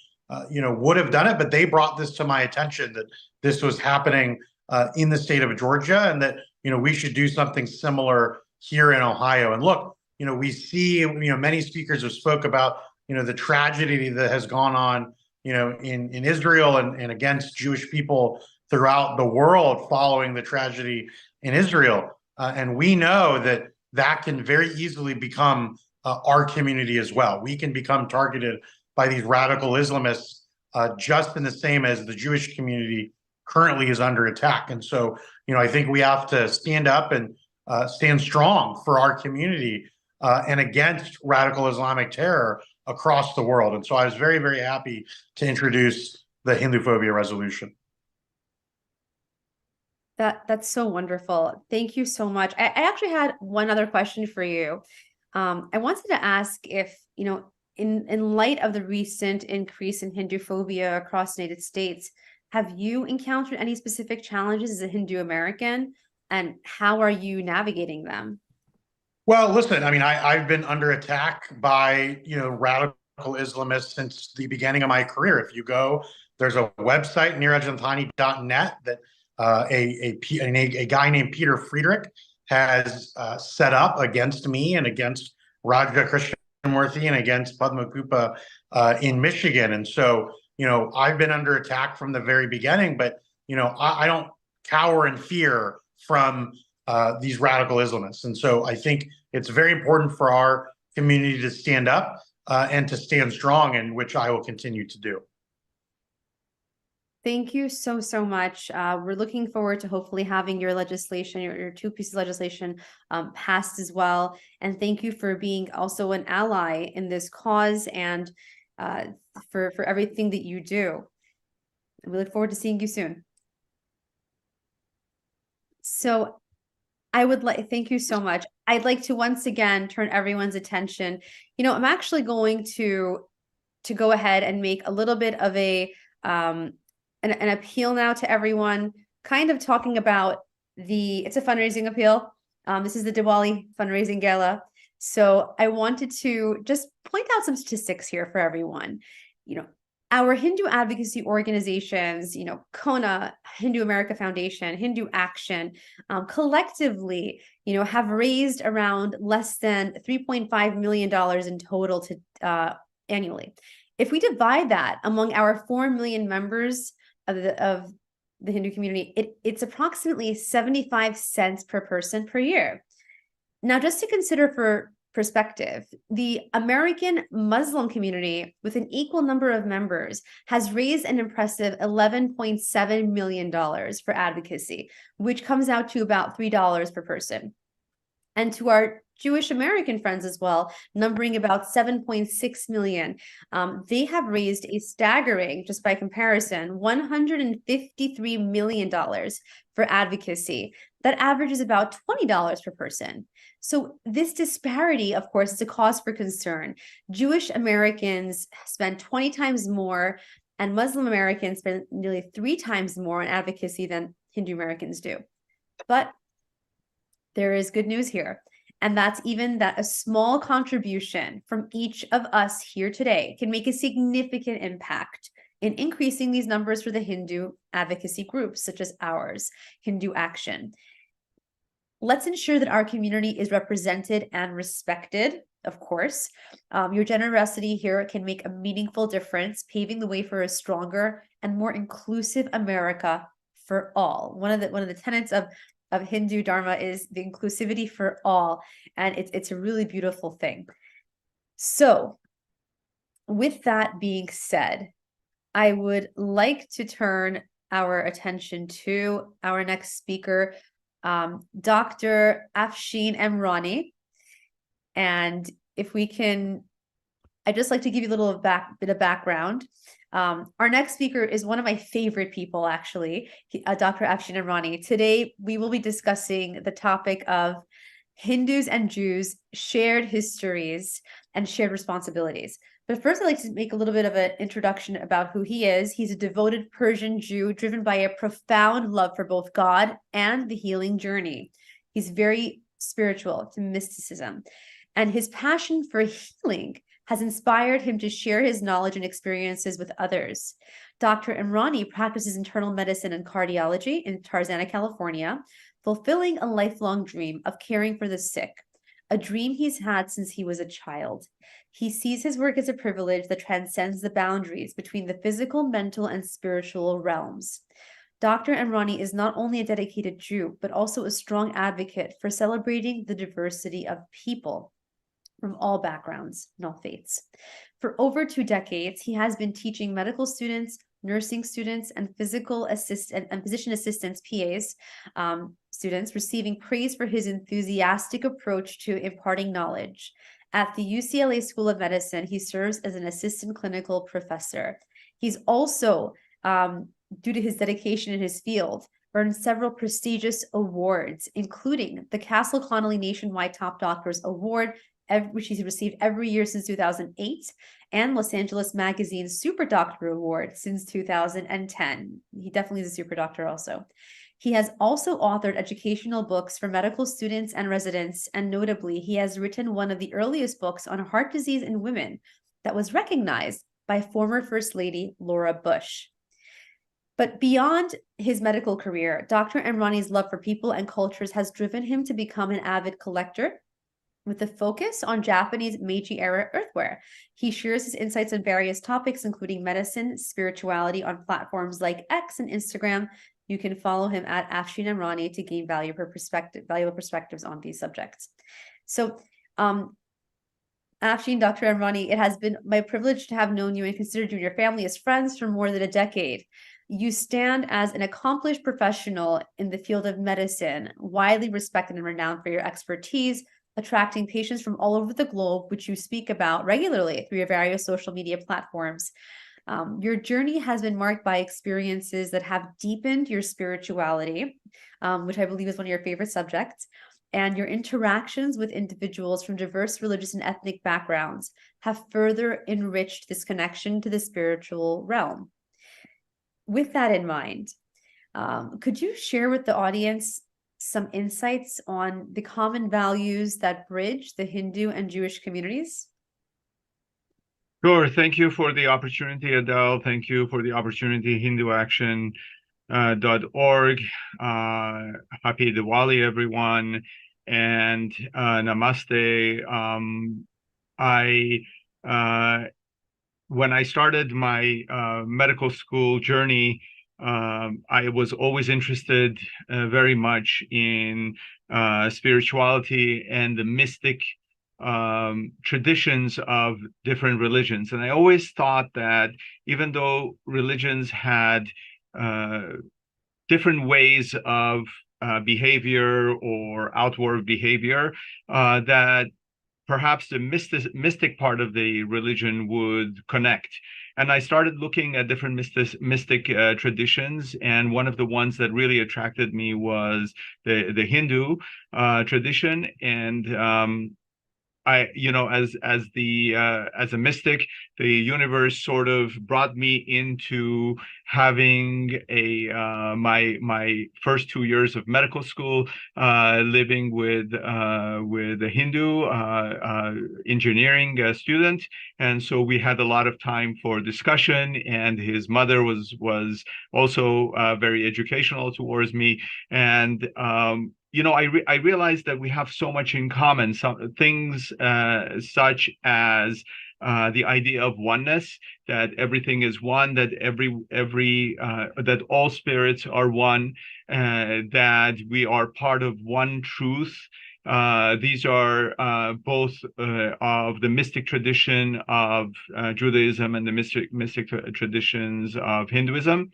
would have done it, but they brought this to my attention that this was happening in the state of Georgia, and that, we should do something similar here in Ohio. And look, we see, many speakers have spoke about, the tragedy that has gone on, in Israel and against Jewish people throughout the world following the tragedy in Israel. And we know that can very easily become our community as well. We can become targeted by these radical Islamists just in the same as the Jewish community currently is under attack. And so, I think we have to stand up and stand strong for our community and against radical Islamic terror across the world. And so I was very, very happy to introduce the Hindu phobia resolution. That's so wonderful. Thank you so much. I actually had one other question for you. I wanted to ask if, in light of the recent increase in Hindu phobia across the United States, have you encountered any specific challenges as a Hindu American, and how are you navigating them? Well, listen, I mean, I've been under attack by, radical Islamists since the beginning of my career. If you go, there's a website, nirajantani.net, that a guy named Peter Friedrich has set up against me and against Raja Krishnamurthy and against Padma Kupa in Michigan. And so, I've been under attack from the very beginning, but, I don't cower in fear from these radical Islamists. And so I think it's very important for our community to stand up and to stand strong, and which I will continue to do. Thank you so, so much. We're looking forward to hopefully having your legislation, your two pieces of legislation passed as well. And thank you for being also an ally in this cause and for everything that you do. We look forward to seeing you soon. So I would like, thank you so much. I'd like to once again turn everyone's attention. I'm actually going to go ahead and make a little bit of an appeal now to everyone, kind of talking about it's a fundraising appeal. This is the Diwali fundraising gala. So I wanted to just point out some statistics here for everyone. Our Hindu advocacy organizations, Kona, Hindu America Foundation, HinduACTion, collectively, have raised around less than $3.5 million in total annually. If we divide that among our 4 million members of the Hindu community, it's approximately 75 cents per person per year. Now, just to consider for perspective, the American Muslim community, with an equal number of members, has raised an impressive $11.7 million for advocacy, which comes out to about $3 per person. And to our Jewish American friends as well, numbering about 7.6 million, they have raised a staggering, just by comparison, $153 million for advocacy. That averages about $20 per person. So this disparity, of course, is a cause for concern. Jewish Americans spend 20 times more, and Muslim Americans spend nearly 3 times more on advocacy than Hindu Americans do. But there is good news here, and that's even that a small contribution from each of us here today can make a significant impact in increasing these numbers for the Hindu advocacy groups, such as ours, HinduACTion. Let's ensure that our community is represented and respected, of course. Your generosity here can make a meaningful difference, paving the way for a stronger and more inclusive America for all. One of the tenets of Hindu Dharma is the inclusivity for all, and it's a really beautiful thing. So, with that being said, I would like to turn our attention to our next speaker, Dr. Afshine Emanrani. And if we can, I'd just like to give you a little bit of background. Our next speaker is one of my favorite people, actually, Dr. Afshine Emanrani. Today, we will be discussing the topic of Hindus and Jews, shared histories and shared responsibilities. But first, I'd like to make a little bit of an introduction about who he is. He's a devoted Persian Jew driven by a profound love for both God and the healing journey. He's very spiritual to mysticism, and his passion for healing has inspired him to share his knowledge and experiences with others. Dr. Emanrani practices internal medicine and cardiology in Tarzana, California, fulfilling a lifelong dream of caring for the sick, a dream he's had since he was a child. He sees his work as a privilege that transcends the boundaries between the physical, mental, and spiritual realms. Dr. Emanrani is not only a dedicated Jew, but also a strong advocate for celebrating the diversity of people from all backgrounds and all faiths. For over 2 decades, he has been teaching medical students, nursing students, and physician assistants, PAs, students, receiving praise for his enthusiastic approach to imparting knowledge. At the UCLA School of Medicine, he serves as an assistant clinical professor. He's also, due to his dedication in his field, earned several prestigious awards, including the Castle Connolly Nationwide Top Doctors Award, which he's received every year since 2008, and Los Angeles Magazine's Super Doctor Award since 2010. He definitely is a super doctor also. He has also authored educational books for medical students and residents, and notably, he has written one of the earliest books on heart disease in women that was recognized by former First Lady Laura Bush. But beyond his medical career, Dr. Emanrani's love for people and cultures has driven him to become an avid collector with a focus on Japanese Meiji-era earthenware. He shares his insights on various topics, including medicine, spirituality on platforms like X and Instagram. You can follow him at Afshine Emanrani to gain valuable perspectives on these subjects. So, Afshine, Dr. Emanrani, it has been my privilege to have known you and considered you and your family as friends for more than a decade. You stand as an accomplished professional in the field of medicine, widely respected and renowned for your expertise, attracting patients from all over the globe, which you speak about regularly through your various social media platforms. Your journey has been marked by experiences that have deepened your spirituality, which I believe is one of your favorite subjects, and your interactions with individuals from diverse religious and ethnic backgrounds have further enriched this connection to the spiritual realm. With that in mind, could you share with the audience some insights on the common values that bridge the Hindu and Jewish communities? Sure. Thank you for the opportunity, Adele. Thank you for the opportunity, HinduACTion.org. Happy Diwali, everyone, and namaste. When I started my medical school journey, I was always interested very much in spirituality and the mystic traditions of different religions. And I always thought that even though religions had different ways of behavior or outward behavior, that perhaps the mystic part of the religion would connect. And I started looking at different mystic traditions, and one of the ones that really attracted me was the Hindu tradition. And I, as a mystic, the universe sort of brought me into having my first 2 years of medical school, living with a Hindu engineering student, and so we had a lot of time for discussion. And his mother was also very educational towards me, and I realized that we have so much in common. Some things such as the idea of oneness, that everything is one, that that all spirits are one, that we are part of one truth. These are both of the mystic tradition of Judaism and the mystic traditions of Hinduism.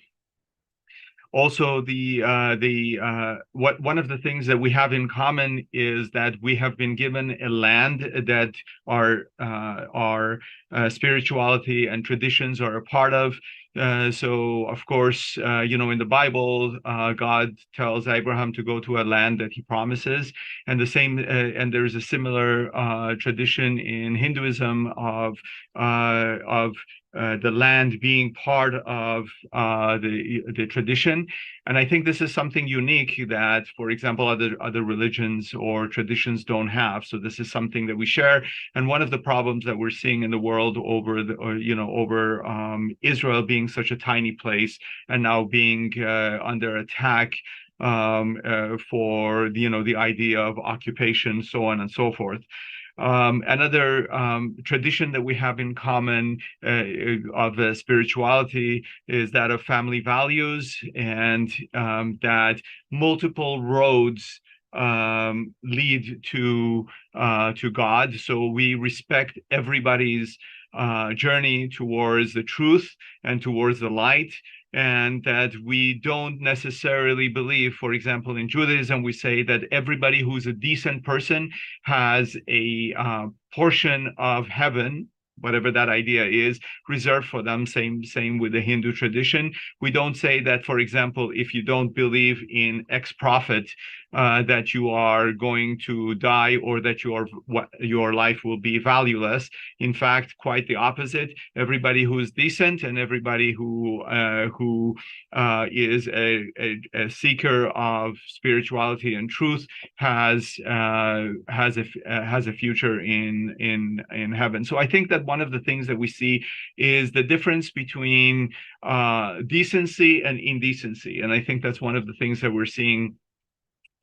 Also, one of the things that we have in common is that we have been given a land that our spirituality and traditions are a part of. So, of course, in the Bible, God tells Abraham to go to a land that he promises, and there's a similar tradition in Hinduism of the land being part of the tradition. And I think this is something unique that, for example, other religions or traditions don't have. So this is something that we share. And one of the problems that we're seeing in the world over Israel being such a tiny place and now being under attack for the idea of occupation, so on and so forth. Another tradition that we have in common of spirituality is that of family values, and that multiple roads lead to God. So we respect everybody's journey towards the truth and towards the light, and that we don't necessarily believe, for example, in Judaism, we say that everybody who's a decent person has a portion of heaven, whatever that idea is, reserved for them. Same with the Hindu tradition. We don't say that, for example, if you don't believe in X prophet, that you are going to die or that your life will be valueless. In fact, quite the opposite. Everybody who is decent and everybody who is a seeker of spirituality and truth has a future in heaven. So I think that one of the things that we see is the difference between decency and indecency, and I think that's one of the things that we're seeing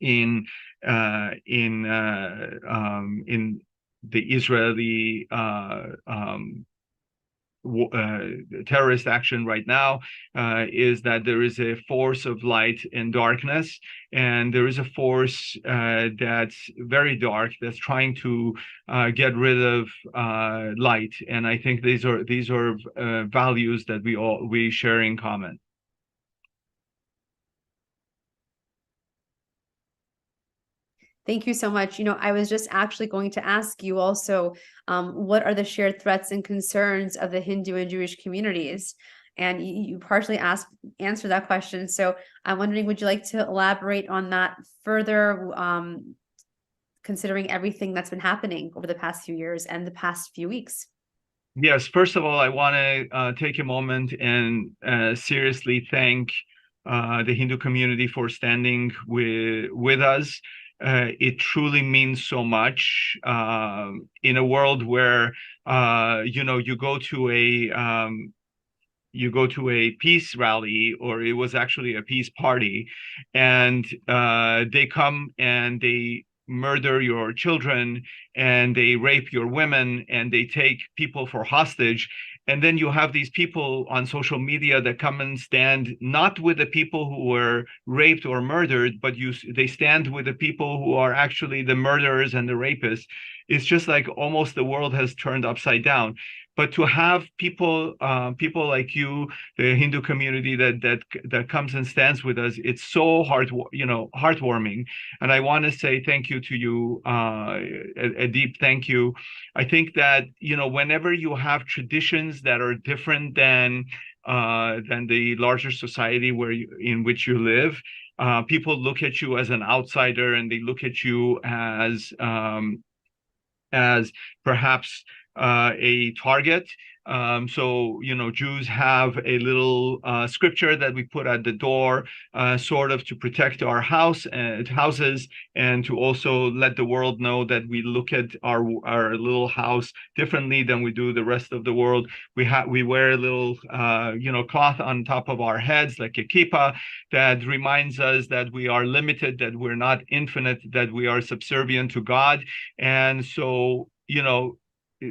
in the Israeli terrorist action right now, is that there is a force of light and darkness, and there is a force that's very dark that's trying to get rid of light. And I think these are values that we share in common. Thank you so much. I was just actually going to ask you also, what are the shared threats and concerns of the Hindu and Jewish communities? And you partially answered that question. So I'm wondering, would you like to elaborate on that further, considering everything that's been happening over the past few years and the past few weeks? Yes, first of all, I want to take a moment and seriously thank the Hindu community for standing with us. It truly means so much in a world where you go to a peace rally, or it was actually a peace party, and they come and they murder your children and they rape your women and they take people for hostage. And then you have these people on social media that come and stand not with the people who were raped or murdered, but they stand with the people who are actually the murderers and the rapists. It's just like almost the world has turned upside down. But to have people like you, the Hindu community that comes and stands with us, it's so heartwarming. And I want to say thank you to you, a deep thank you. I think that whenever you have traditions that are different than the larger society in which you live, people look at you as an outsider, and they look at you as perhaps a target. So Jews have a little scripture that we put at the door, sort of to protect our houses, and to also let the world know that we look at our little house differently than we do the rest of the world. We wear a little cloth on top of our heads, like a kippah, that reminds us that we are limited, that we're not infinite, that we are subservient to God. And so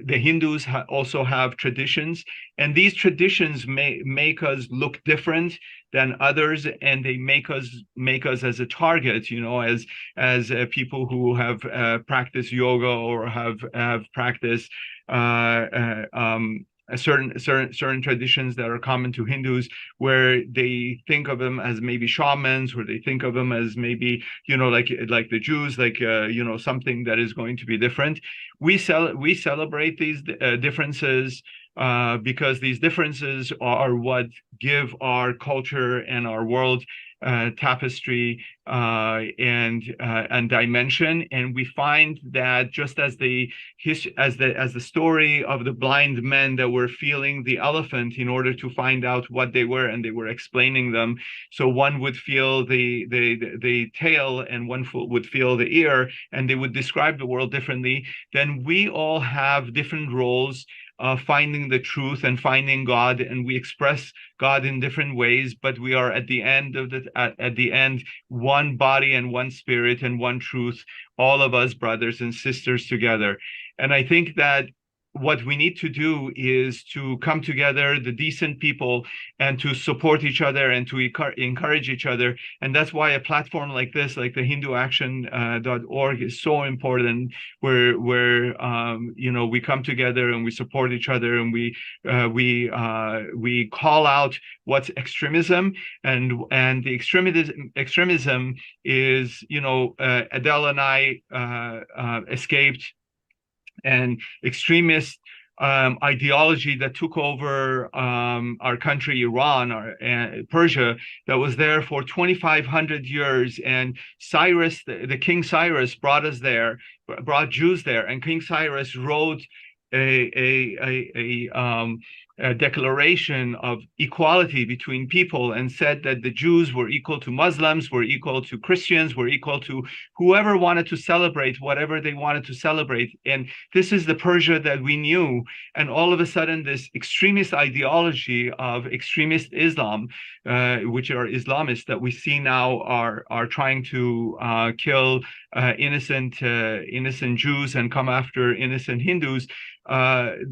the Hindus also have traditions, and these traditions make us look different than others, and they make us as a target, as people who have practiced yoga or have practiced certain traditions that are common to Hindus, where they think of them as maybe shamans, or they think of them as maybe like the Jews, like something that is going to be different. We celebrate these differences because these differences are what give our culture and our world tapestry and dimension. And we find that just as the story of the blind men that were feeling the elephant in order to find out what they were, and they were explaining them, so one would feel the tail and one would feel the ear, and they would describe the world differently. Then we all have different roles finding the truth and finding God, and we express God in different ways, but we are at the end one body and one spirit and one truth, all of us brothers and sisters together. And I think that what we need to do is to come together, the decent people, and to support each other and to encourage each other. And that's why a platform like this, like the HinduACTion.org, is so important, where we come together and we support each other, and we call out what's extremism, and the extremism is, Adele and I escaped an extremist ideology that took over our country, Iran, or Persia, that was there for 2,500 years. And Cyrus, the King Cyrus, brought us there, brought Jews there, and King Cyrus wrote a declaration of equality between people, and said that the Jews were equal to Muslims, were equal to Christians, were equal to whoever wanted to celebrate whatever they wanted to celebrate. And this is the Persia that we knew. And all of a sudden, this extremist ideology of extremist Islam, which are Islamists that we see now, are trying to kill innocent Jews and come after innocent Hindus.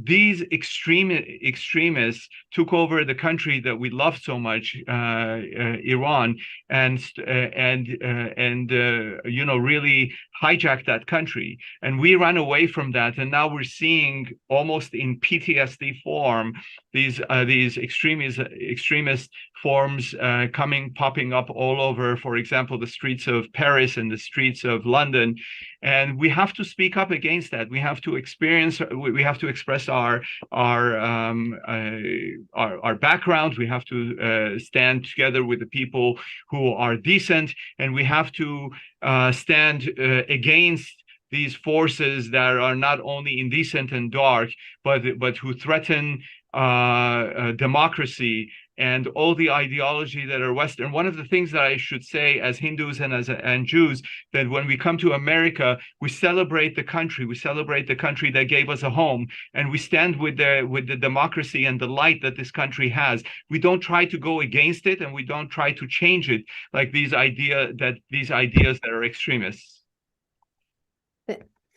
These extremists took over the country that we love so much, Iran, and really hijacked that country. And we ran away from that, and now we're seeing almost in PTSD form these extremist forms popping up all over, for example, the streets of Paris and the streets of London. And we have to speak up against that. We have to express our background. We have to stand together with the people who are decent, and we have to stand against these forces that are not only indecent and dark, but who threaten democracy and all the ideology that are Western. One of the things that I should say as Hindus and Jews, that when we come to America, we celebrate the country. We celebrate the country that gave us a home, and we stand with the democracy and the light that this country has. We don't try to go against it, and we don't try to change it like these ideas that are extremists.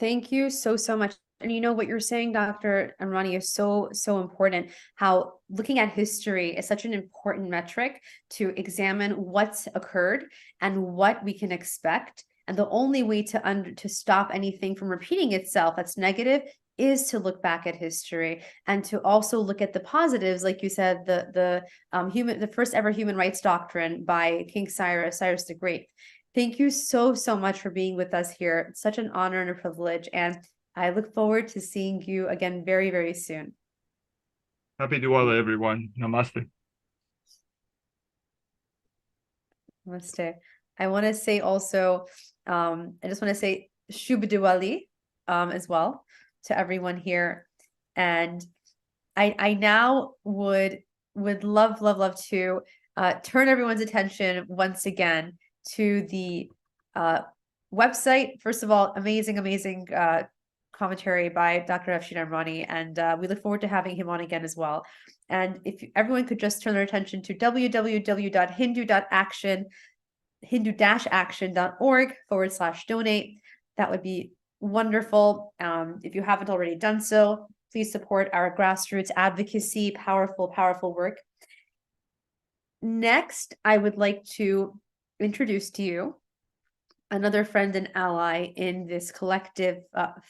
Thank you so much. And you know what you're saying, Dr. Emanrani, is so important. How looking at history is such an important metric to examine what's occurred and what we can expect. And the only way to stop anything from repeating itself that's negative is to look back at history, and to also look at the positives, like you said, the first ever human rights doctrine by King Cyrus the Great. Thank you so much for being with us here. It's such an honor and a privilege, and I look forward to seeing you again very, very soon. Happy Diwali, everyone. Namaste. Namaste. I want to say also, I just want to say Shubh Diwali as well to everyone here. And I now would love to turn everyone's attention once again to the website. First of all, amazing commentary by Dr. Afshine Emanrani, and we look forward to having him on again as well. And if everyone could just turn their attention to hindu-action.org/donate, that would be wonderful. If you haven't already done so, please support our grassroots advocacy, powerful work. Next, I would like to introduce to you another friend and ally in this collective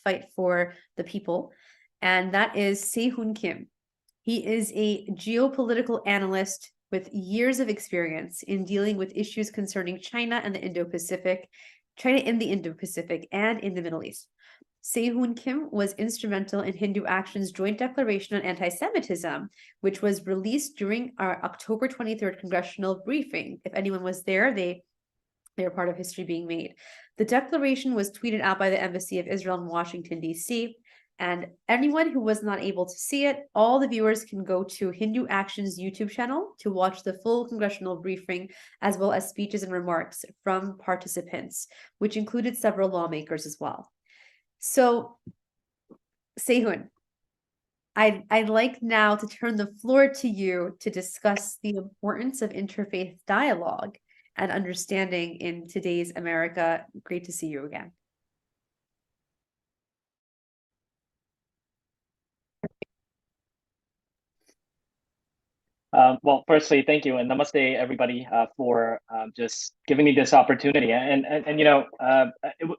fight for the people, and that is Hoon Kim. He is a geopolitical analyst with years of experience in dealing with issues concerning China in the Indo-Pacific and in the Middle East. Hoon Kim was instrumental in HinduACTion's joint declaration on anti-Semitism, which was released during our October 23rd congressional briefing. If anyone was there, they are part of history being made. The declaration was tweeted out by the Embassy of Israel in Washington, D.C., and anyone who was not able to see it, all the viewers can go to HinduACTion's YouTube channel to watch the full congressional briefing, as well as speeches and remarks from participants, which included several lawmakers as well. So, Hoon, I'd like now to turn the floor to you to discuss the importance of interfaith dialogue and understanding in today's America. Great to see you again. Well, firstly, thank you, and namaste, everybody, for just giving me this opportunity. And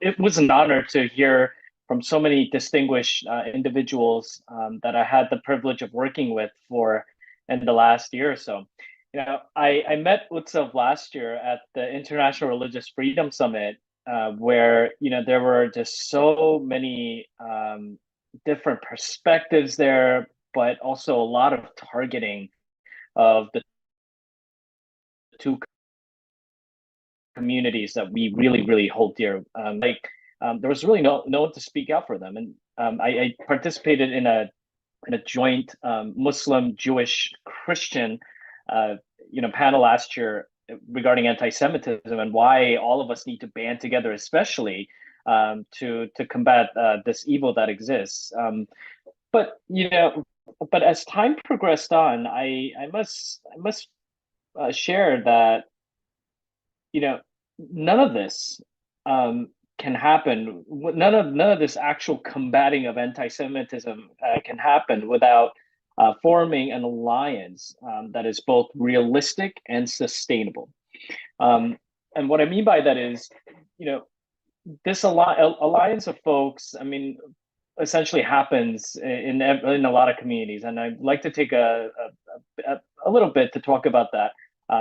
it was an honor to hear from so many distinguished individuals that I had the privilege of working with in the last year or so. I met Utsav last year at the International Religious Freedom Summit, where there were just so many different perspectives there, but also a lot of targeting of the two communities that we really hold dear. There was really no one to speak out for them, and I participated in a joint Muslim, Jewish, Christian panel last year regarding anti-Semitism and why all of us need to band together, especially to combat this evil that exists. But as time progressed on, I must share that none of this can happen. None of this actual combating of anti-Semitism can happen without forming an alliance that is both realistic and sustainable. And what I mean by that is, this alliance of folks, I mean, essentially happens in a lot of communities, and I'd like to take a little bit to talk about that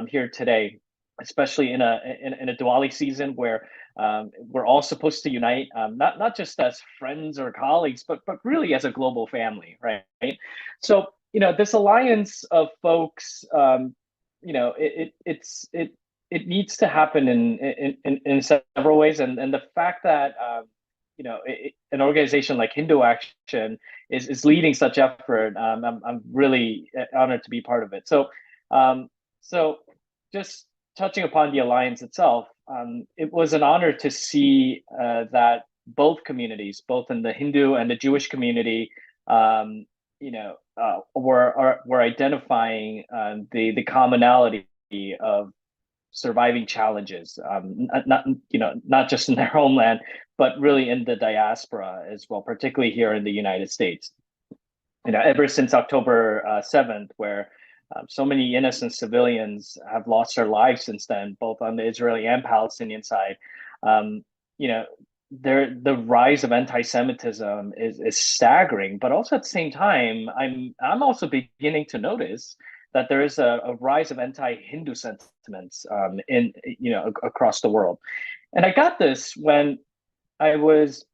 here today, especially in a Diwali season where we're all supposed to unite, not just as friends or colleagues, but really as a global family, right? So this alliance of folks, it needs to happen in several ways, and the fact that an organization like HinduACTion is leading such effort, I'm really honored to be part of it. So just touching upon the alliance itself, it was an honor to see that both communities, both in the Hindu and the Jewish community, were identifying the commonality of surviving challenges, not just in their homeland, but really in the diaspora as well, particularly here in the United States. Ever since October 7th, where so many innocent civilians have lost their lives since then, both on the Israeli and Palestinian side. The rise of anti-Semitism is staggering, but also at the same time, I'm also beginning to notice that there is a rise of anti-Hindu sentiments across the world. And I got this when I was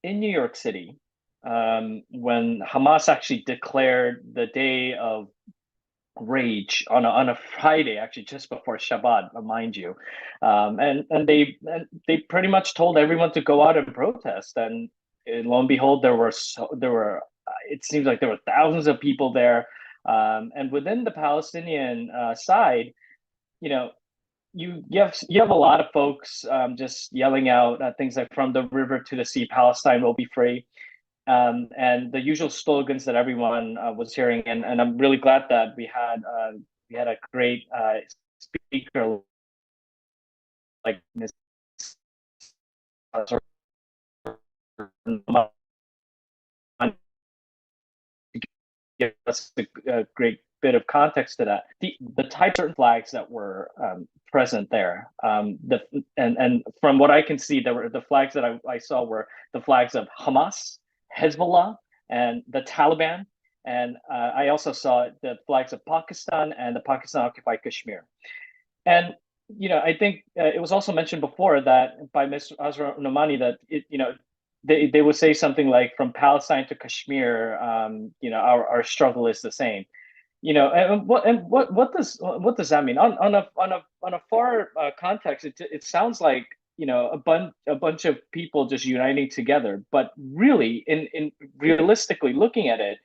in New York City, when Hamas actually declared the day of rage on a Friday, actually just before Shabbat, mind you, and they pretty much told everyone to go out and protest, and lo and behold, there were it seems like there were thousands of people there, and within the Palestinian side, you have a lot of folks just yelling out things like "from the river to the sea, Palestine will be free." And the usual slogans that everyone was hearing, and I'm really glad that we had a great speaker like Ms. Give us a great bit of context to that. The type of flags that were present there, and from what I can see, there were the flags that I saw were the flags of Hamas, Hezbollah, and the Taliban, and I also saw the flags of Pakistan and the Pakistan-occupied Kashmir. And I think it was also mentioned before that by Ms. Asra Nomani that they would say something like, from Palestine to Kashmir, our struggle is the same. And what does that mean on a far context? It sounds like a bunch of people just uniting together, but really, in realistically looking at it,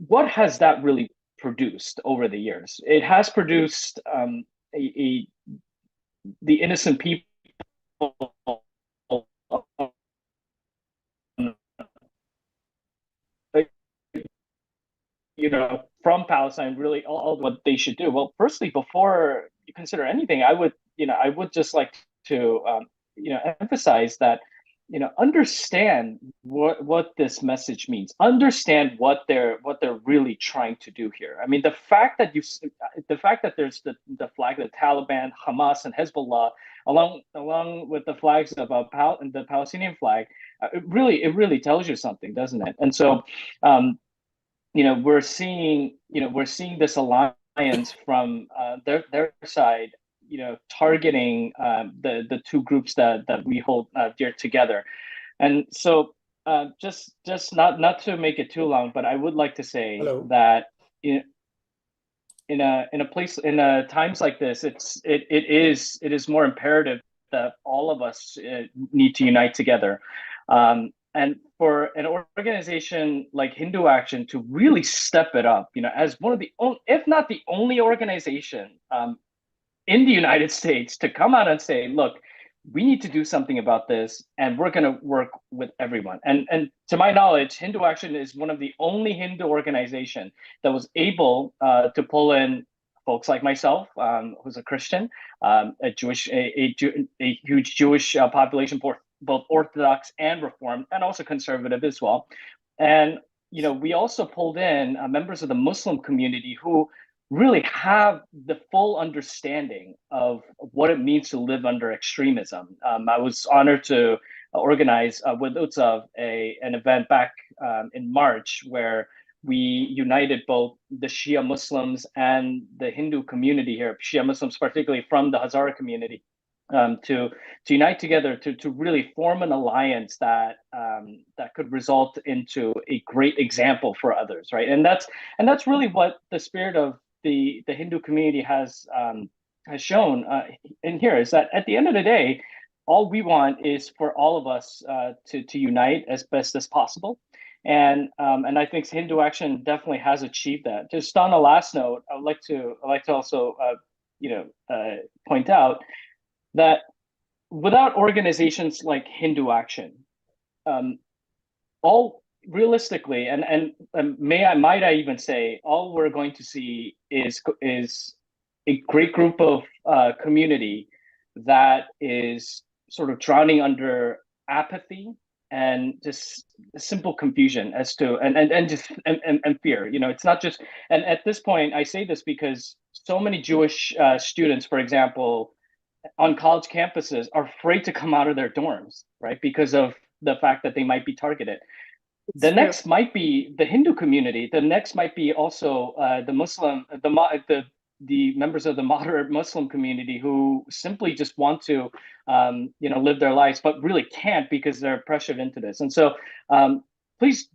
what has that really produced over the years? It has produced the innocent people from Palestine, really all what they should do. Well, firstly, before you consider anything, I would just like to emphasize that understand what this message means. Understand what they're really trying to do here. I mean, the fact that there's the flag of the Taliban, Hamas, and Hezbollah along with the flags of the Palestinian flag, it really tells you something, doesn't it? And so we're seeing this alliance from their side, targeting the two groups that we hold dear together. And so just not to make it too long, but I would like to say Hello. that in a place in times like this, it is more imperative that all of us need to unite together, and for an organization like Hindu Action to really step it up, as one of the only, if not the only organization in the United States to come out and say, look, we need to do something about this, and we're going to work with everyone. And to my knowledge, Hindu Action is one of the only Hindu organization that was able to pull in folks like myself, who's a Christian, a huge Jewish population, both Orthodox and Reformed, and also conservative as well. And we also pulled in members of the Muslim community who really have the full understanding of what it means to live under extremism. I was honored to organize with Utsav an event back in March where we united both the Shia Muslims and the Hindu community here, Shia Muslims particularly from the Hazara community, to unite together to really form an alliance that could result into a great example for others, right? And that's really what the spirit of the Hindu community has shown in here, is that at the end of the day, all we want is for all of us to unite as best as possible. And I think Hindu Action definitely has achieved that. Just on a last note, I would like to also point out that without organizations like Hindu Action, all realistically, and might I even say, all we're going to see is a great group of community that is sort of drowning under apathy and just simple confusion as to and fear. It's not just, and at this point I say this because so many Jewish students, for example, on college campuses are afraid to come out of their dorms, right? Because of the fact that they might be targeted. The next might be the Hindu community. The next might be also the Muslim, the members of the moderate Muslim community who simply just want to, live their lives, but really can't because they're pressured into this. And so, please,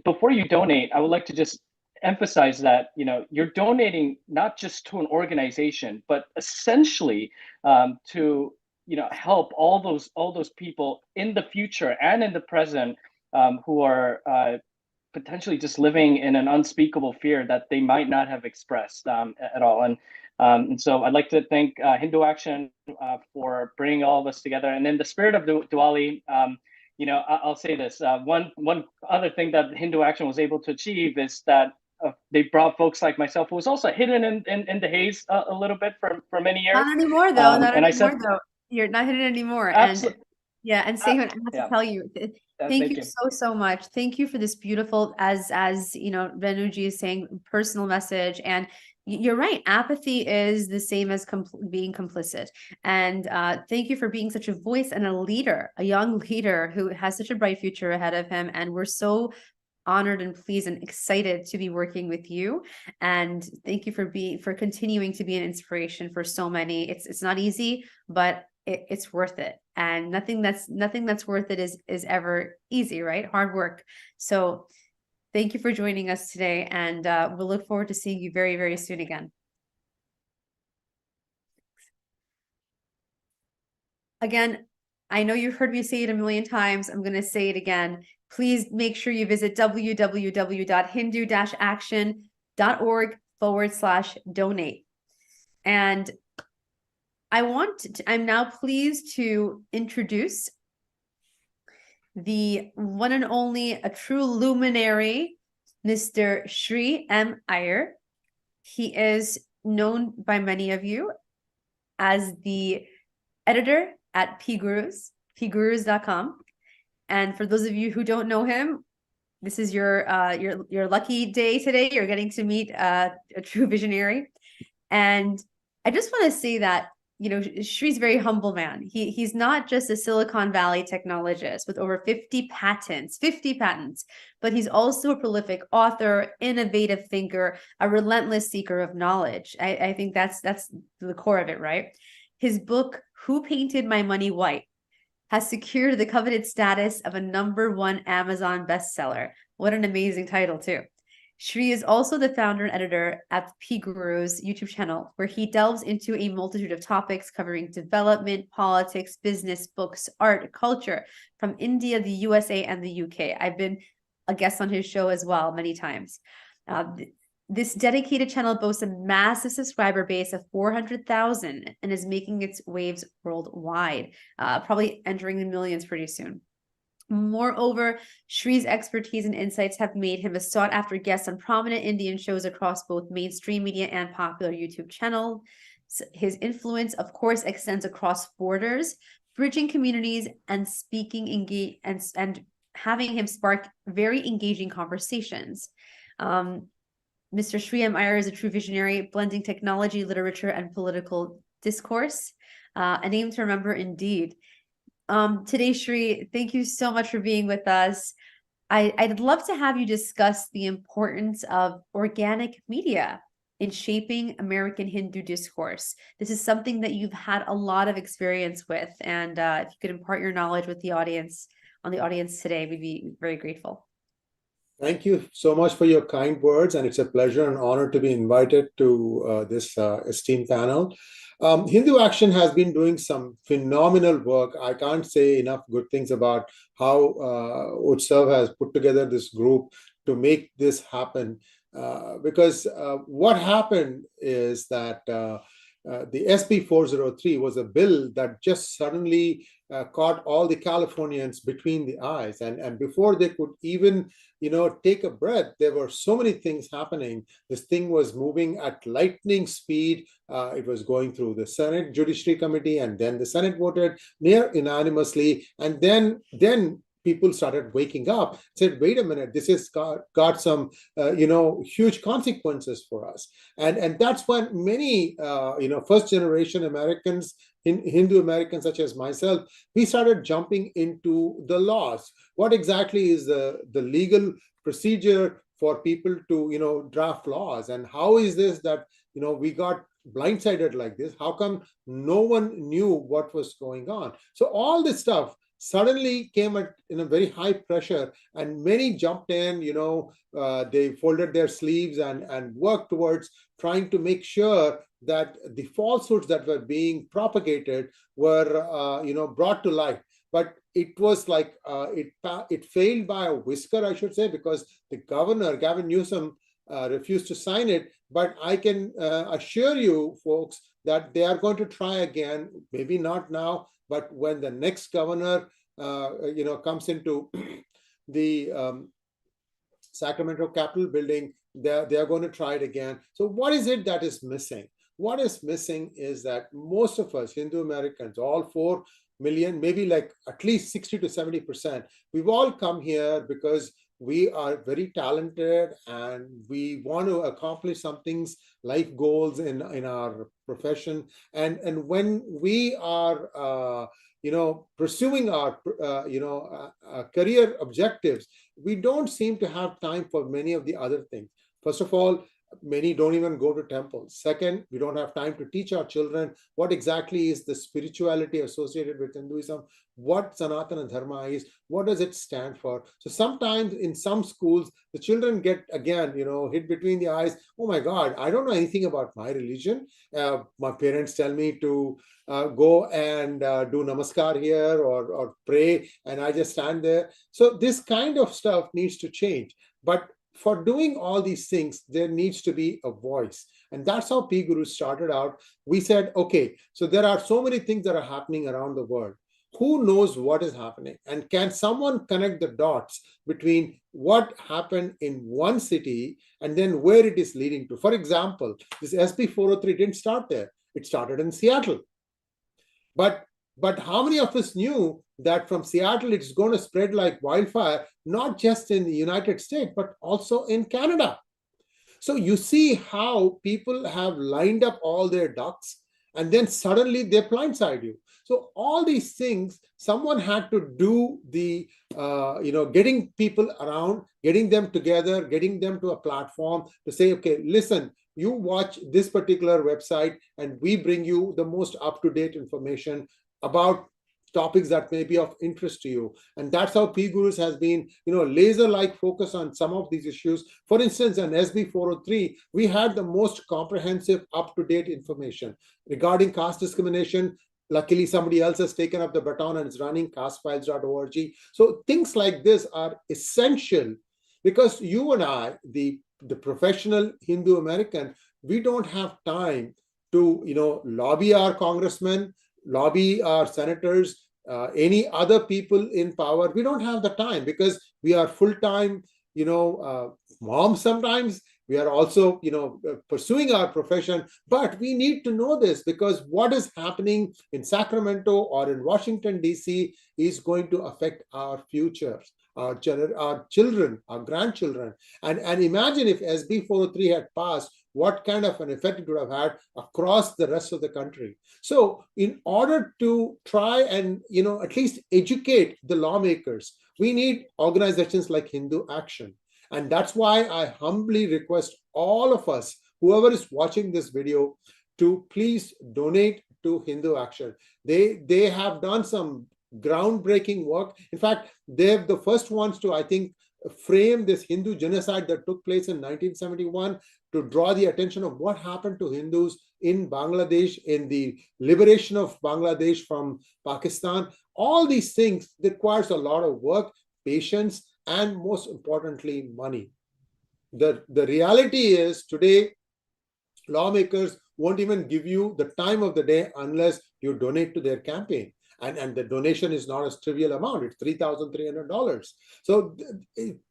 before you donate, I would like to just emphasize that you're donating not just to an organization, but essentially to help all those people in the future and in the present who are potentially just living in an unspeakable fear that they might not have expressed at all. And so I'd like to thank Hindu Action for bringing all of us together. And in the spirit of Diwali, I'll say this. One other thing that Hindu Action was able to achieve is that they brought folks like myself, who was also hidden in the haze a little bit for many years. Not anymore, though. You're not hidden anymore. Absolutely. And yeah, and Sehun, I have to tell you, thank you so much. Thank you for this beautiful, as Renuji is saying, personal message. And you're right, apathy is the same as being complicit. And thank you for being such a voice and a leader, a young leader who has such a bright future ahead of him. And we're so honored and pleased and excited to be working with you. And thank you for continuing to be an inspiration for so many. It's not easy, but it's worth it. And nothing that's worth it is ever easy, right? Hard work. So thank you for joining us today, and we'll look forward to seeing you very, very soon again. Again, I know you've heard me say it a million times. I'm going to say it again. Please make sure you visit www.hindu-action.org/donate. And I'm now pleased to introduce the one and only, a true luminary, Mr. Sree M. Iyer. He is known by many of you as the editor at pgurus.com. And for those of you who don't know him, this is your lucky day today. You're getting to meet a true visionary. And I just want to say that, Sree's a very humble man. He's not just a Silicon Valley technologist with over 50 patents, but he's also a prolific author, innovative thinker, a relentless seeker of knowledge. I think that's the core of it, right? His book, Who Painted My Money White? has secured the coveted status of a #1 Amazon bestseller. What an amazing title, too. Sree is also the founder and editor at P Guru's YouTube channel, where he delves into a multitude of topics covering development, politics, business, books, art, culture from India, the USA, and the UK. I've been a guest on his show as well many times. This dedicated channel boasts a massive subscriber base of 400,000 and is making its waves worldwide, probably entering the millions pretty soon. Moreover, Sree's expertise and insights have made him a sought-after guest on prominent Indian shows across both mainstream media and popular YouTube channels. His influence, of course, extends across borders, bridging communities and speaking and having him spark very engaging conversations. Mr. Sree M. Iyer is a true visionary, blending technology, literature, and political discourse. A name to remember indeed. Today, Sree, thank you so much for being with us. I'd love to have you discuss the importance of organic media in shaping American Hindu discourse. This is something that you've had a lot of experience with, and if you could impart your knowledge with the audience today, we'd be very grateful. Thank you so much for your kind words, and it's a pleasure and honor to be invited to this esteemed panel. Hindu Action has been doing some phenomenal work. I can't say enough good things about how Utsav has put together this group to make this happen. Because what happened is that the SB 403 was a bill that just suddenly caught all the Californians between the eyes, and before they could even take a breath, there were so many things happening. This thing was moving at lightning speed. It was going through the Senate Judiciary Committee, and then the Senate voted near unanimously, and then people started waking up, said, wait a minute, this has got some, huge consequences for us. And that's when many, first generation Americans, Hindu Americans such as myself, we started jumping into the laws. What exactly is the legal procedure for people to, draft laws? And how is this that, we got blindsided like this? How come no one knew what was going on? So all this stuff suddenly came in a very high pressure, and many jumped in, they folded their sleeves and worked towards trying to make sure that the falsehoods that were being propagated were, brought to light. But it was like it failed by a whisker, I should say, because the governor, Gavin Newsom, refused to sign it. But I can assure you, folks, that they are going to try again, maybe not now, but when the next governor, comes into the Sacramento Capitol building, they are going to try it again. So what is it that is missing? What is missing is that most of us, Hindu Americans, all 4 million, maybe like at least 60 to 70%, we've all come here because we are very talented and we want to accomplish some things, life goals in our profession. And when we are, pursuing our, career objectives, we don't seem to have time for many of the other things. First of all, many don't even go to temples. Second, we don't have time to teach our children what exactly is the spirituality associated with Hinduism, what Sanatana Dharma is, what does it stand for. So sometimes in some schools, the children get, again, hit between the eyes. Oh my God, I don't know anything about my religion. My parents tell me to go and do namaskar here or pray, and I just stand there. So this kind of stuff needs to change. But for doing all these things, there needs to be a voice. And that's how P Guru started out. We said, okay, so there are so many things that are happening around the world. Who knows what is happening? And can someone connect the dots between what happened in one city and then where it is leading to? For example, this SB 403 didn't start there. It started in Seattle. But how many of us knew that from Seattle, it's going to spread like wildfire, not just in the United States, but also in Canada? So you see how people have lined up all their ducks, and then suddenly they blindside you. So all these things, someone had to do the, getting people around, getting them together, getting them to a platform to say, okay, listen, you watch this particular website and we bring you the most up-to-date information about topics that may be of interest to you. And that's how P Gurus has been, laser-like focus on some of these issues. For instance, on SB 403, we had the most comprehensive, up-to-date information regarding caste discrimination. Luckily, somebody else has taken up the baton and is running castefiles.org. So things like this are essential because you and I, the professional Hindu American, we don't have time to, lobby our congressmen, lobby our senators, any other people in power. We don't have the time because we are full-time, moms sometimes. We are also, pursuing our profession, but we need to know this because what is happening in Sacramento or in Washington, D.C. is going to affect our futures, our children, our grandchildren. And imagine if SB 403 had passed, what kind of an effect it would have had across the rest of the country. So in order to try and, at least educate the lawmakers, we need organizations like Hindu Action. And that's why I humbly request all of us, whoever is watching this video, to please donate to Hindu Action. They have done some groundbreaking work. In fact, they're the first ones to, I think, frame this Hindu genocide that took place in 1971 to draw the attention of what happened to Hindus in Bangladesh, in the liberation of Bangladesh from Pakistan. All these things requires a lot of work, patience, and most importantly, money. The reality is today, lawmakers won't even give you the time of the day unless you donate to their campaign. And the donation is not a trivial amount. It's $3,300. So,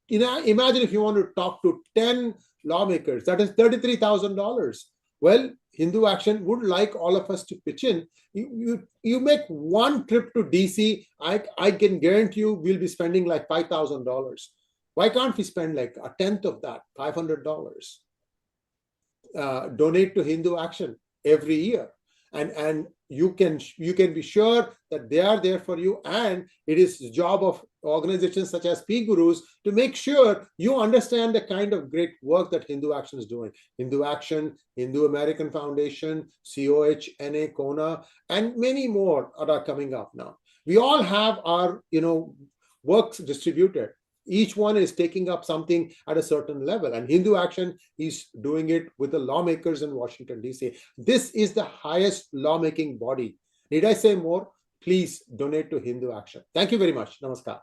imagine if you want to talk to 10 lawmakers, that is $33,000. Well, Hindu Action would like all of us to pitch in. You make one trip to DC, I can guarantee you we'll be spending like $5,000. Why can't we spend like a tenth of that, $500? Donate to Hindu Action every year. And you can be sure that they are there for you, and it is the job of organizations such as P Gurus to make sure you understand the kind of great work that Hindu Action is doing. Hindu Action, Hindu American Foundation, COH, NA, KONA, and many more are coming up now. We all have our works distributed. Each one is taking up something at a certain level, and Hindu Action is doing it with the lawmakers in Washington, D.C. This is the highest lawmaking body. Need I say more? Please donate to Hindu Action. Thank you very much. Namaskar.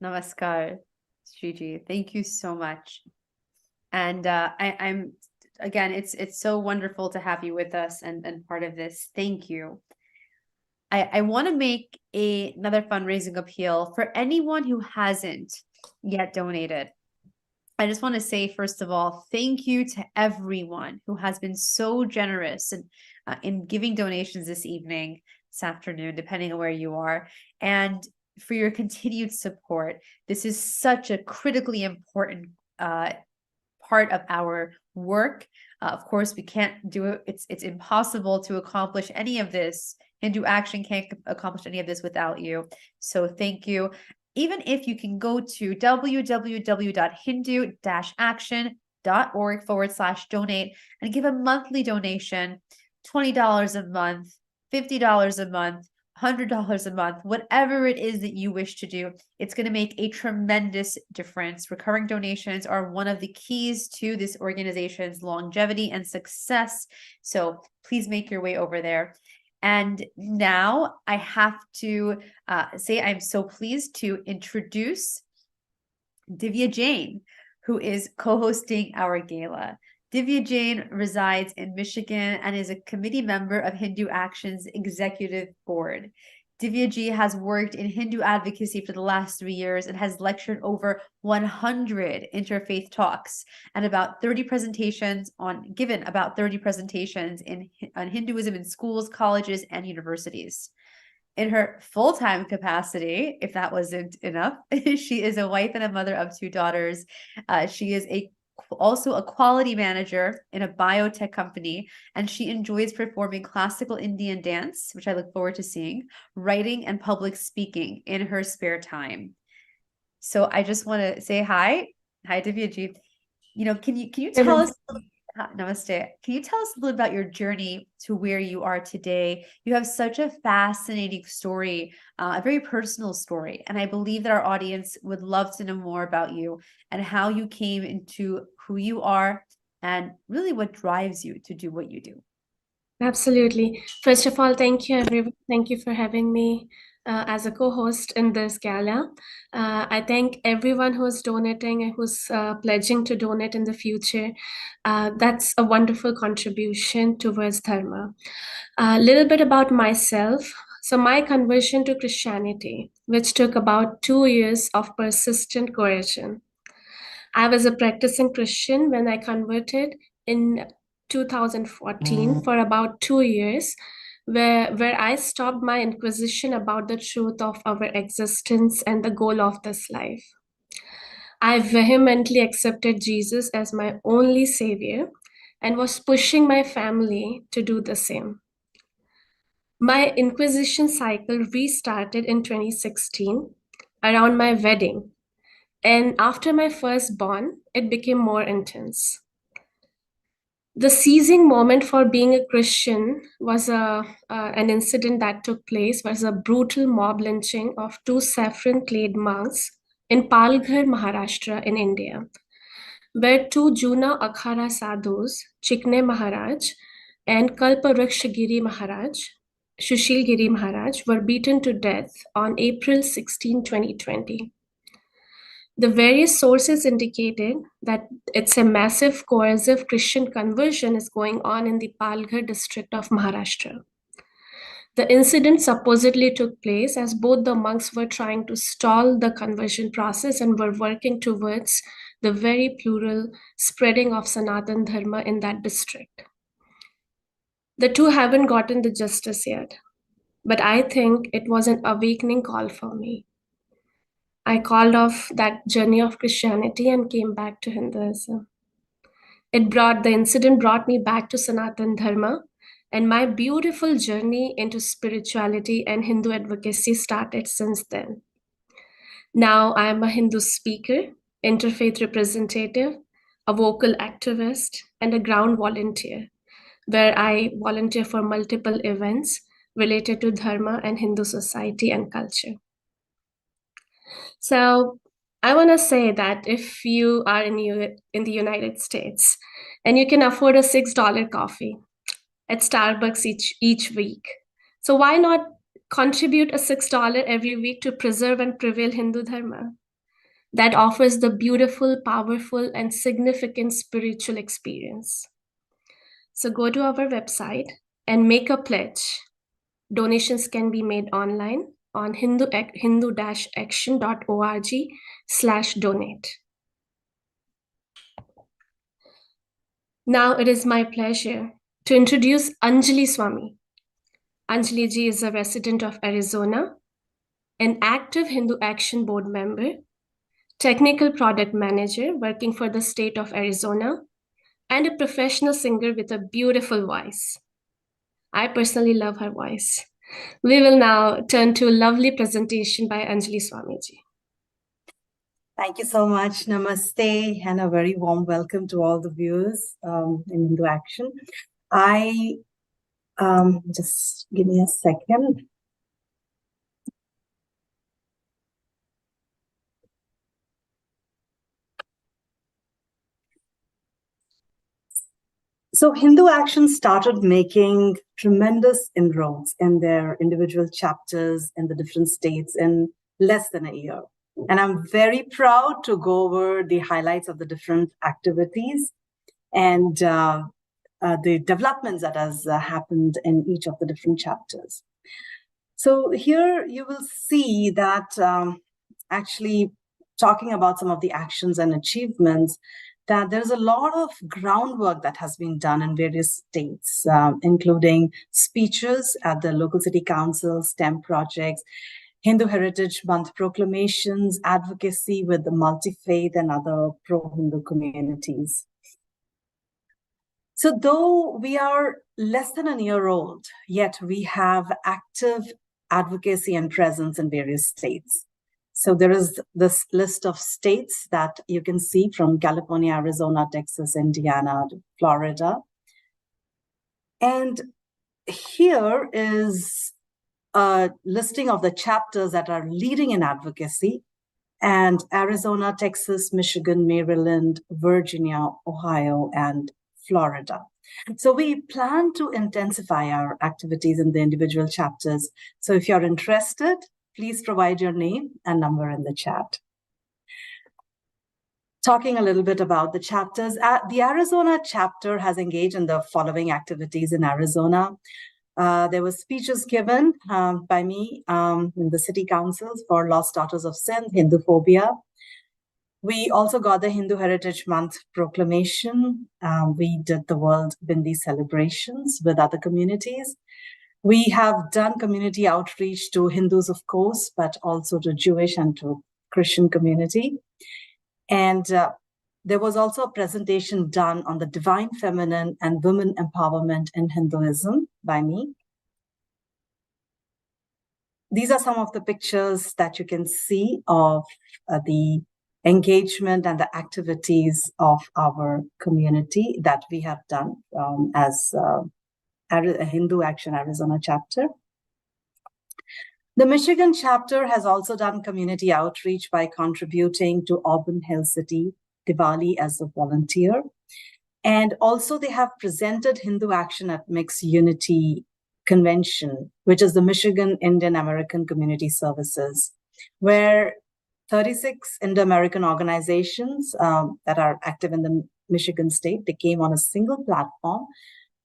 Namaskar, Sree. Thank you so much. And I'm again, it's so wonderful to have you with us and part of this. Thank you. I want to make another fundraising appeal for anyone who hasn't yet donated. I just want to say, first of all, thank you to everyone who has been so generous in giving donations this evening, this afternoon, depending on where you are, and for your continued support. This is such a critically important part of our work. Of course, we can't do it. It's impossible to accomplish any of this. Hindu Action can't accomplish any of this without you. So thank you. Even if you can go to www.hindu-action.org/donate and give a monthly donation, $20 a month, $50 a month, $100 a month, whatever it is that you wish to do, it's going to make a tremendous difference. Recurring donations are one of the keys to this organization's longevity and success. So please make your way over there. And now I have to say I'm so pleased to introduce Diya Jain, who is co-hosting our gala. Diya Jain resides in Michigan and is a committee member of Hindu Action's executive board. Diya Ji has worked in Hindu advocacy for the last 3 years and has lectured over 100 interfaith talks and about 30 presentations on Hinduism in schools, colleges, and universities. In her full-time capacity, if that wasn't enough, she is a wife and a mother of 2 daughters. She is also a quality manager in a biotech company, and she enjoys performing classical Indian dance, which I look forward to seeing, writing, and public speaking in her spare time. So I just want to say hi, Diya Ji. Can you tell us? Namaste. Can you tell us a little about your journey to where you are today? You have such a fascinating story, a very personal story. And I believe that our audience would love to know more about you and how you came into who you are and really what drives you to do what you do. Absolutely. First of all, thank you, everyone. Thank you for having me as a co-host in this gala. I thank everyone who's donating and who's pledging to donate in the future. That's a wonderful contribution towards Dharma. A little bit about myself. So my conversion to Christianity, which took about 2 years of persistent coercion. I was a practicing Christian when I converted in 2014 for about 2 years, where I stopped my inquisition about the truth of our existence and the goal of this life. I vehemently accepted Jesus as my only savior and was pushing my family to do the same. My inquisition cycle restarted in 2016 around my wedding. And after my firstborn, it became more intense. The seizing moment for being a Christian was an incident that took place, was a brutal mob lynching of 2 saffron-clad monks in Palghar, Maharashtra in India, where 2 Juna Akhara sadhus, Chikne Maharaj and Kalparukshagiri Maharaj, Shushilgiri Maharaj, were beaten to death on April 16, 2020. The various sources indicated that it's a massive coercive Christian conversion is going on in the Palghar district of Maharashtra. The incident supposedly took place as both the monks were trying to stall the conversion process and were working towards the very plural spreading of Sanatan Dharma in that district. The two haven't gotten the justice yet, but I think it was an awakening call for me. I called off that journey of Christianity and came back to Hinduism. The incident brought me back to Sanatan Dharma, and my beautiful journey into spirituality and Hindu advocacy started since then. Now I am a Hindu speaker, interfaith representative, a vocal activist, and a ground volunteer, where I volunteer for multiple events related to Dharma and Hindu society and culture. So I want to say that if you are in the United States and you can afford a $6 coffee at Starbucks each week, so why not contribute a $6 every week to preserve and prevail Hindu Dharma that offers the beautiful, powerful, and significant spiritual experience? So go to our website and make a pledge. Donations can be made online on hindu-action.org/donate. Now it is my pleasure to introduce Anjali Swami. Anjali ji is a resident of Arizona, an active Hindu Action Board member, technical product manager working for the state of Arizona, and a professional singer with a beautiful voice. I personally love her voice. We will now turn to a lovely presentation by Anjali Swamiji. Thank you so much. Namaste and a very warm welcome to all the viewers in Hindu Action. Just give me a second. So Hindu Action started making tremendous inroads in their individual chapters in the different states in less than a year. And I'm very proud to go over the highlights of the different activities and the developments that has happened in each of the different chapters. So here you will see that actually talking about some of the actions and achievements, that there's a lot of groundwork that has been done in various states, including speeches at the local city councils, STEM projects, Hindu Heritage Month proclamations, advocacy with the multi-faith and other pro-Hindu communities. So though we are less than a year old, yet we have active advocacy and presence in various states. So there is this list of states that you can see from California, Arizona, Texas, Indiana, Florida. And here is a listing of the chapters that are leading in advocacy, and Arizona, Texas, Michigan, Maryland, Virginia, Ohio, and Florida. So we plan to intensify our activities in the individual chapters. So if you're interested, please provide your name and number in the chat. Talking a little bit about the chapters, the Arizona chapter has engaged in the following activities in Arizona. There were speeches given by me in the city councils for Lost Daughters of Sin, Hinduphobia. We also got the Hindu Heritage Month proclamation. We did the World Bindi celebrations with other communities. We have done community outreach to Hindus, of course, but also to Jewish and to Christian community. And there was also a presentation done on the divine feminine and women empowerment in Hinduism by me. These are some of the pictures that you can see of the engagement and the activities of our community that we have done as a Hindu Action Arizona chapter. The Michigan chapter has also done community outreach by contributing to Auburn Hill City Diwali as a volunteer. And also they have presented Hindu Action at Mixed Unity Convention, which is the Michigan Indian American Community Services, where 36 Indo-American organizations that are active in the Michigan state, they came on a single platform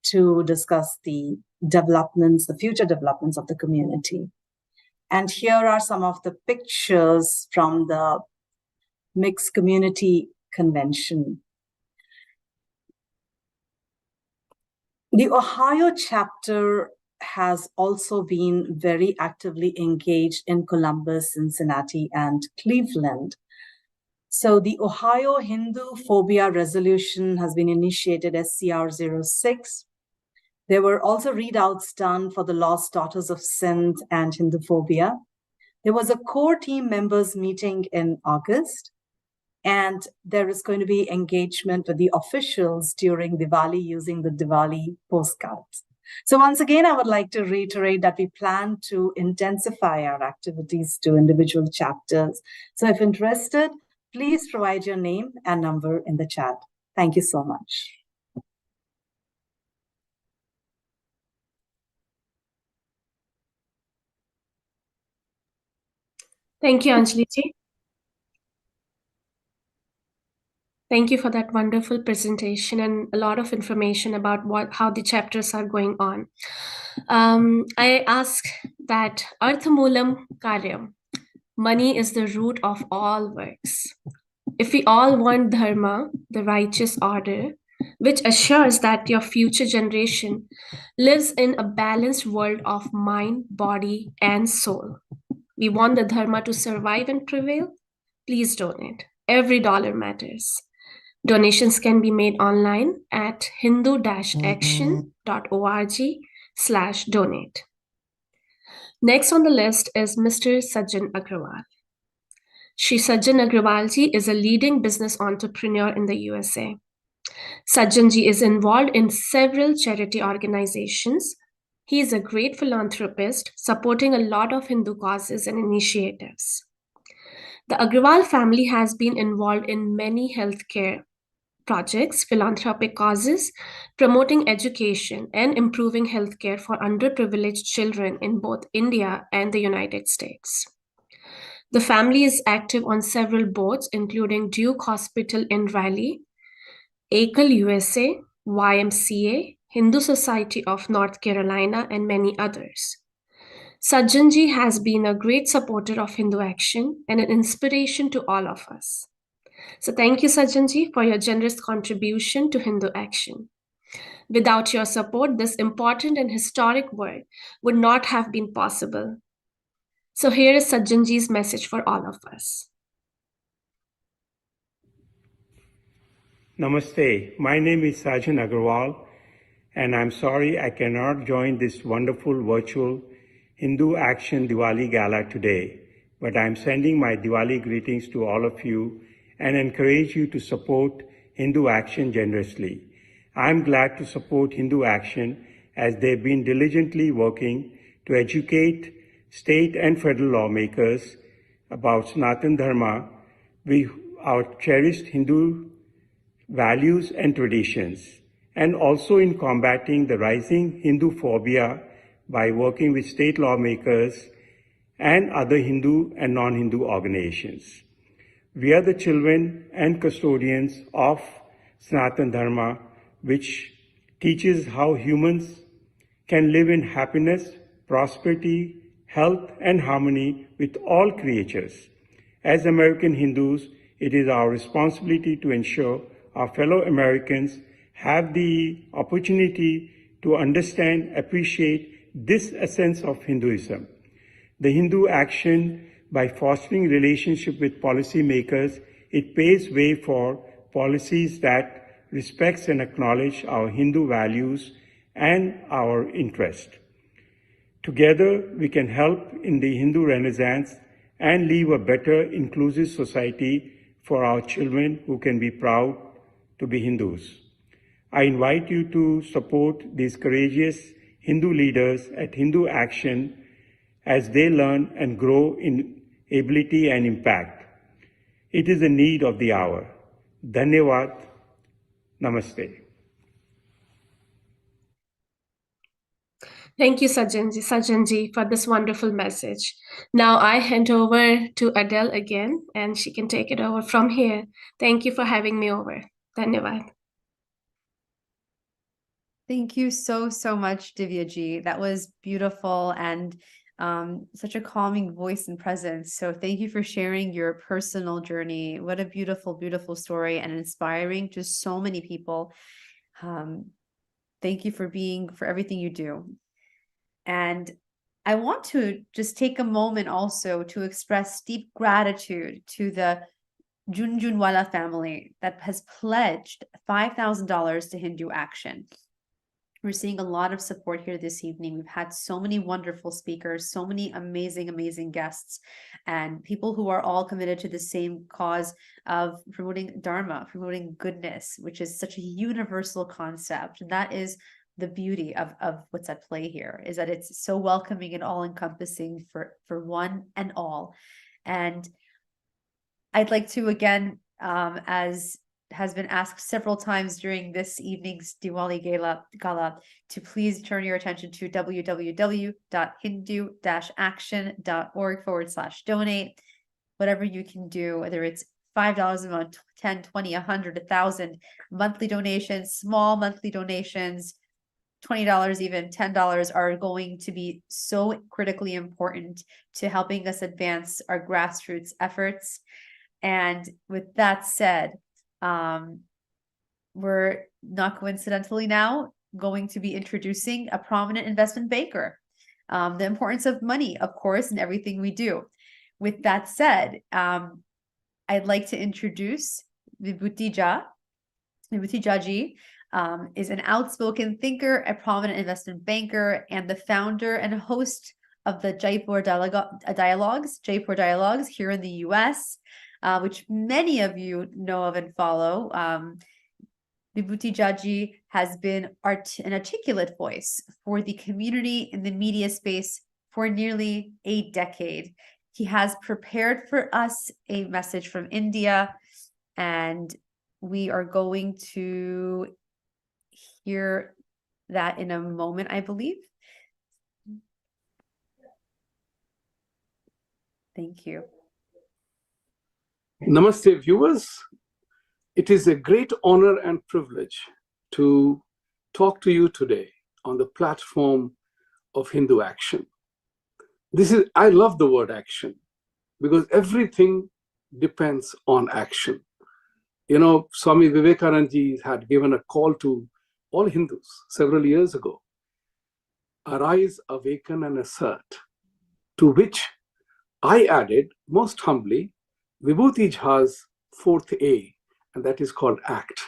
to discuss the developments, the future developments of the community. And here are some of the pictures from the Mixed Community Convention. The Ohio chapter has also been very actively engaged in Columbus, Cincinnati, and Cleveland. So the Ohio Hindu Phobia Resolution has been initiated as CR06. There were also readouts done for the Lost Daughters of Sin and Hinduphobia. There was a core team members meeting in August, and there is going to be engagement with the officials during Diwali using the Diwali postcards. So once again, I would like to reiterate that we plan to intensify our activities to individual chapters. So if interested, please provide your name and number in the chat. Thank you so much. Thank you, Anjali-ji. Thank you for that wonderful presentation and a lot of information about how the chapters are going on. I ask that Arthamulam Karyam, money is the root of all works. If we all want dharma, the righteous order, which assures that your future generation lives in a balanced world of mind, body, and soul. We want the dharma to survive and prevail. Please donate. Every dollar matters. Donations can be made online at hindu-action.org/donate. Next on the list is Mr. Sajjan Agrawal. Shri Sajjan Agrawal ji is a leading business entrepreneur in the USA. Sajjan ji is involved in several charity organizations. He is a great philanthropist, supporting a lot of Hindu causes and initiatives. The Agrawal family has been involved in many healthcare projects, philanthropic causes, promoting education and improving healthcare for underprivileged children in both India and the United States. The family is active on several boards, including Duke Hospital in Raleigh, ACL USA, YMCA, Hindu Society of North Carolina, and many others. Sajjan ji has been a great supporter of Hindu Action and an inspiration to all of us. So thank you, Sajjan ji, for your generous contribution to Hindu Action. Without your support, this important and historic work would not have been possible. So here is Sajjan ji's message for all of us. Namaste. My name is Sajjan Agrawal, and I'm sorry I cannot join this wonderful virtual Hindu Action Diwali Gala today but I'm sending my Diwali greetings to all of you and encourage you to support Hindu Action generously. I'm glad to support Hindu Action as they've been diligently working to educate state and federal lawmakers about Sanatana Dharma, our cherished Hindu values and traditions, and also in combating the rising Hindu phobia by working with state lawmakers and other Hindu and non-Hindu organizations. We are the children and custodians of Sanatana Dharma, which teaches how humans can live in happiness, prosperity, health, and harmony with all creatures. As American Hindus, it is our responsibility to ensure our fellow Americans have the opportunity to understand, appreciate this essence of Hinduism. The Hindu Action, by fostering relationship with policymakers, it paves way for policies that respects and acknowledge our Hindu values and our interest. Together, we can help in the Hindu Renaissance and leave a better, inclusive society for our children who can be proud to be Hindus. I invite you to support these courageous Hindu leaders at Hindu Action as they learn and grow in ability and impact. It is a need of the hour. Dhanyavad. Namaste. Thank you, Sajanji, for this wonderful message. Now I hand over to Adele again, and she can take it over from here. Thank you for having me over. Dhanyavad. Thank you so, so much, Divya ji. That was beautiful and such a calming voice and presence. So thank you for sharing your personal journey. What a beautiful, beautiful story and inspiring to so many people. Thank you for everything you do. And I want to just take a moment also to express deep gratitude to the Junjunwala family that has pledged $5,000 to Hindu Action. We're seeing a lot of support here this evening. We've had so many wonderful speakers, so many amazing, amazing guests, and people who are all committed to the same cause of promoting Dharma, promoting goodness, which is such a universal concept. And that is the beauty of what's at play here, is that it's so welcoming and all-encompassing for one and all. And I'd like to, again, as has been asked several times during this evening's Diwali Gala, to please turn your attention to www.hindu-action.org/donate. Whatever you can do, whether it's $5 a month, 10, 20, 100, 1,000, monthly donations, small monthly donations, $20, even $10 are going to be so critically important to helping us advance our grassroots efforts. And with that said, we're not coincidentally now going to be introducing a prominent investment banker. The importance of money, of course, in everything we do. With that said, I'd like to introduce Vibhuti Jaji. Is an outspoken thinker, a prominent investment banker, and the founder and host of the Jaipur Dialogues here in the US, which many of you know of and follow. Vibhuti Jaji has been an articulate voice for the community in the media space for nearly a decade. He has prepared for us a message from India, and we are going to hear that in a moment, I believe. Thank you. Namaste, viewers. It is a great honor and privilege to talk to you today on the platform of Hindu Action. I love the word action because everything depends on action. You know, Swami Vivekananda ji had given a call to all Hindus several years ago. Arise, awaken, and assert. To which I added, most humbly, Vibhuti Jha's fourth A, and that is called act.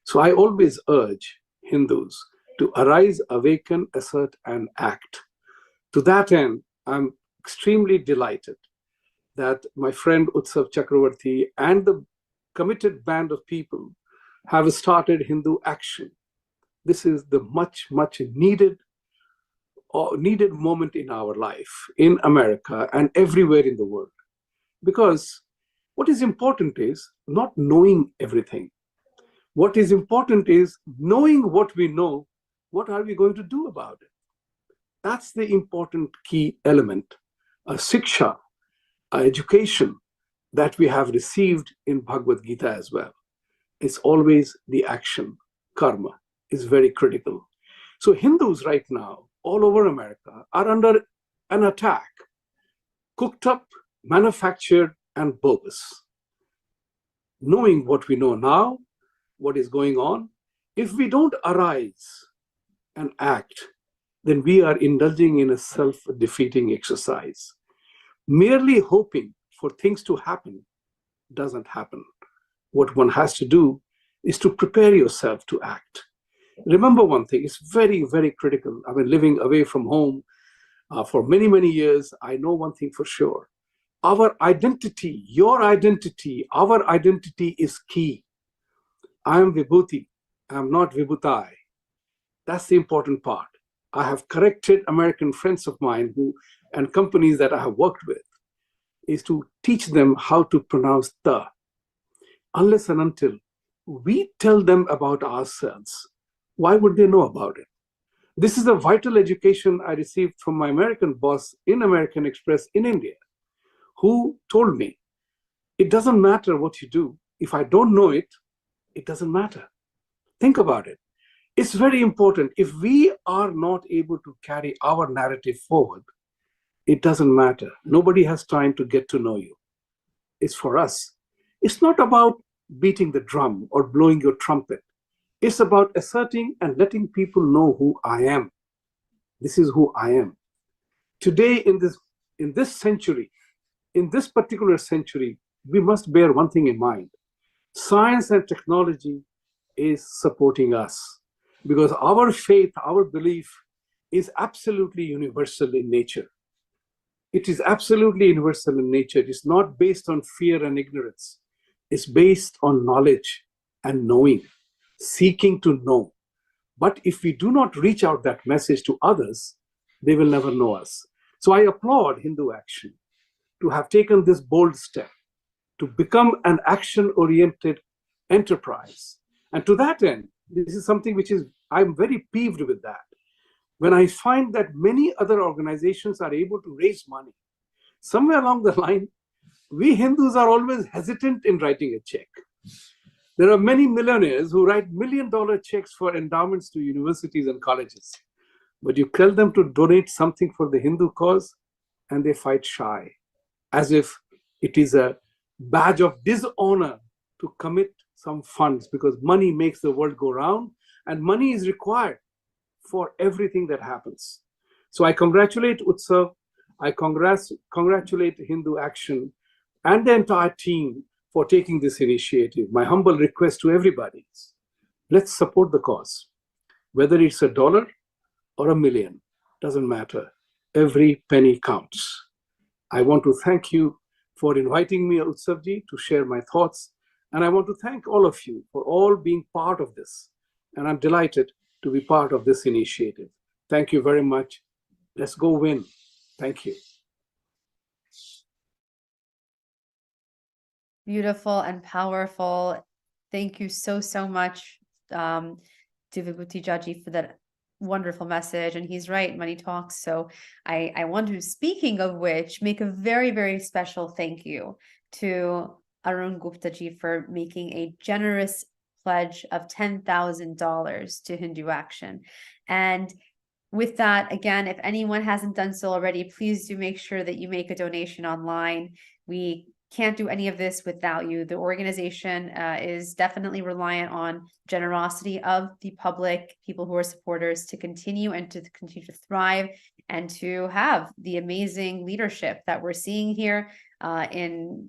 So I always urge Hindus to arise, awaken, assert, and act. To that end, I'm extremely delighted that my friend Utsav Chakravarti and the committed band of people have started Hindu Action. This is the much needed moment in our life, in America and everywhere in the world. Because what is important is not knowing everything. What is important is knowing what we know, what are we going to do about it? That's the important key element. A siksha, a education that we have received in Bhagavad Gita as well. It's always the action. Karma is very critical. So Hindus right now, all over America, are under an attack, cooked up, manufactured, and bogus. Knowing what we know now, what is going on, if we don't arise and act, then we are indulging in a self-defeating exercise. Merely hoping for things to happen doesn't happen. What one has to do is to prepare yourself to act. Remember one thing, it's very, very critical. I've been living away from home for many, many years. I know one thing for sure. Our identity, your identity, our identity is key. I am Vibhuti, I am not Vibhutai. That's the important part. I have corrected American friends of mine and companies that I have worked with, is to teach them how to pronounce the. Unless and until we tell them about ourselves, why would they know about it? This is a vital education I received from my American boss in American Express in India, who told me, it doesn't matter what you do. If I don't know it, it doesn't matter. Think about it. It's very important. If we are not able to carry our narrative forward, it doesn't matter. Nobody has time to get to know you. It's for us. It's not about beating the drum or blowing your trumpet. It's about asserting and letting people know who I am. This is who I am. Today, in this century, in this particular century, we must bear one thing in mind. Science and technology is supporting us because our faith, our belief is absolutely universal in nature. It is absolutely universal in nature. It's not based on fear and ignorance. It's based on knowledge and knowing, seeking to know. But if we do not reach out that message to others, they will never know us. So I applaud Hindu Action to have taken this bold step to become an action-oriented enterprise. And to that end, this is something which is, I'm very peeved with that. When I find that many other organizations are able to raise money, somewhere along the line, we Hindus are always hesitant in writing a check. There are many millionaires who write million-dollar checks for endowments to universities and colleges. But you tell them to donate something for the Hindu cause, and they fight shy, as if it is a badge of dishonor to commit some funds, because money makes the world go round, and money is required for everything that happens. So I congratulate Utsav, I congratulate Hindu Action and the entire team for taking this initiative. My humble request to everybody is, let's support the cause. Whether it's $1 or $1 million, doesn't matter. Every penny counts. I want to thank you for inviting me, Utsavji, to share my thoughts. And I want to thank all of you for all being part of this. And I'm delighted to be part of this initiative. Thank you very much. Let's go win. Thank you. Beautiful and powerful. Thank you so much to Vibhuti Jaji for that wonderful message. And he's right, money talks. So I want to, speaking of which, make a very, very special thank you to Arun Gupta ji for making a generous pledge of $10,000 to Hindu Action. And with that, again, if anyone hasn't done so already, please do make sure that you make a donation online. We can't do any of this without you. The organization is definitely reliant on generosity of the public, people who are supporters, to continue to thrive and to have the amazing leadership that we're seeing here in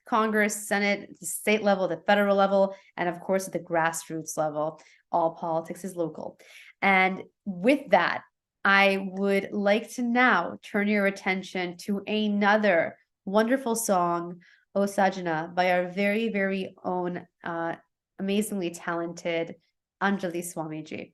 Congress, Senate, the state level, the federal level, and of course at the grassroots level. All politics is local. And with that, I would like to now turn your attention to another wonderful song, O Sajna, by our very, very own amazingly talented Anjali Swamiji.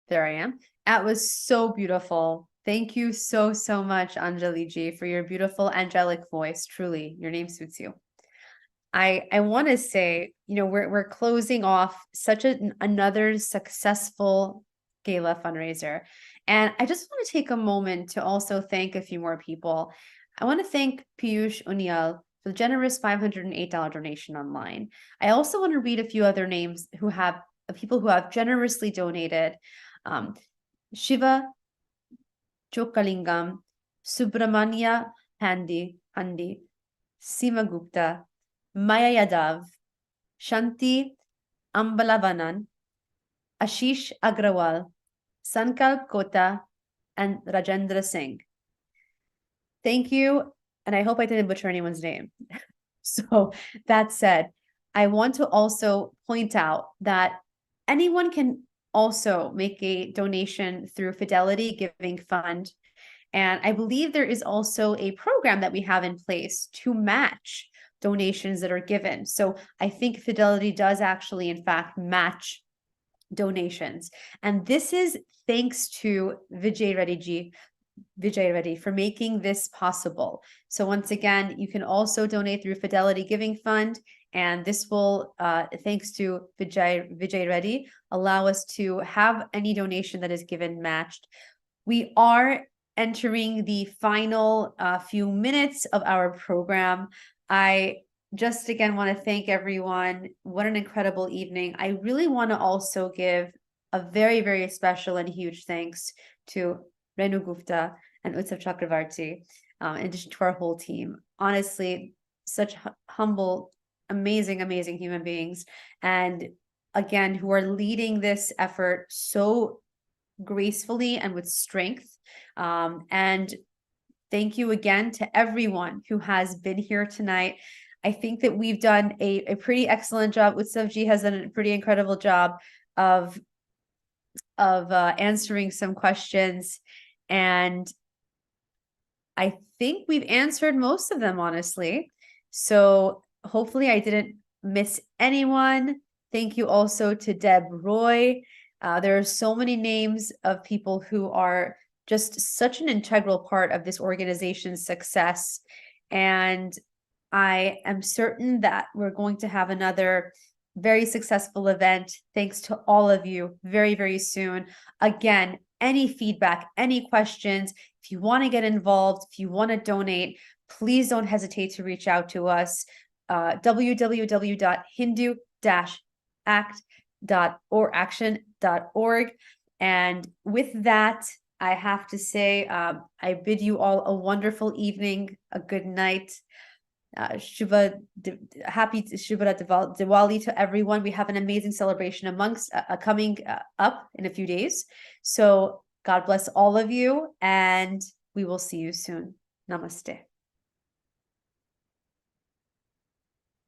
There I am. That was so beautiful. Thank you so, so much, Anjali ji, for your beautiful angelic voice. Truly, your name suits you. I want to say, we're closing off such another successful gala fundraiser. And I just want to take a moment to also thank a few more people. I want to thank Piyush Unial for the generous $508 donation online. I also want to read a few other names people who have generously donated. Shiva Chokalingam, Subramanya Handi, Seema Gupta, Maya Yadav, Shanti Ambalavanan, Ashish Agrawal, Sankalp Kota, and Rajendra Singh. Thank you, and I hope I didn't butcher anyone's name. So that said, I want to also point out that anyone can also make a donation through Fidelity Giving Fund. And I believe there is also a program that we have in place to match donations that are given. So I think Fidelity does actually, in fact, match donations. And this is thanks to Vijay Reddy for making this possible. So once again, you can also donate through Fidelity Giving Fund. And this will, thanks to Vijay Reddy, allow us to have any donation that is given matched. we are entering the final few minutes of our program. I just again want to thank everyone. What an incredible evening. I really want to also give a very, very special and huge thanks to Renu Gupta and Utsav Chakravarti, in addition to our whole team. Honestly, such humble, amazing, amazing human beings. And again, who are leading this effort so gracefully and with strength. And thank you again to everyone who has been here tonight. I think that we've done a pretty excellent job. Utsavji has done a pretty incredible job of answering some questions. And I think we've answered most of them, honestly. So hopefully I didn't miss anyone. Thank you also to Deb Roy. There are so many names of people who are just such an integral part of this organization's success. And I am certain that we're going to have another very successful event. Thanks to all of you very, very soon. Again, any feedback, any questions, if you want to get involved, if you want to donate, please don't hesitate to reach out to us. www.hindu-action.org. And with that, I have to say, I bid you all a wonderful evening, a good night. Happy Shubha Diwali to everyone. We have an amazing celebration amongst coming up in a few days. So God bless all of you, and we will see you soon. Namaste.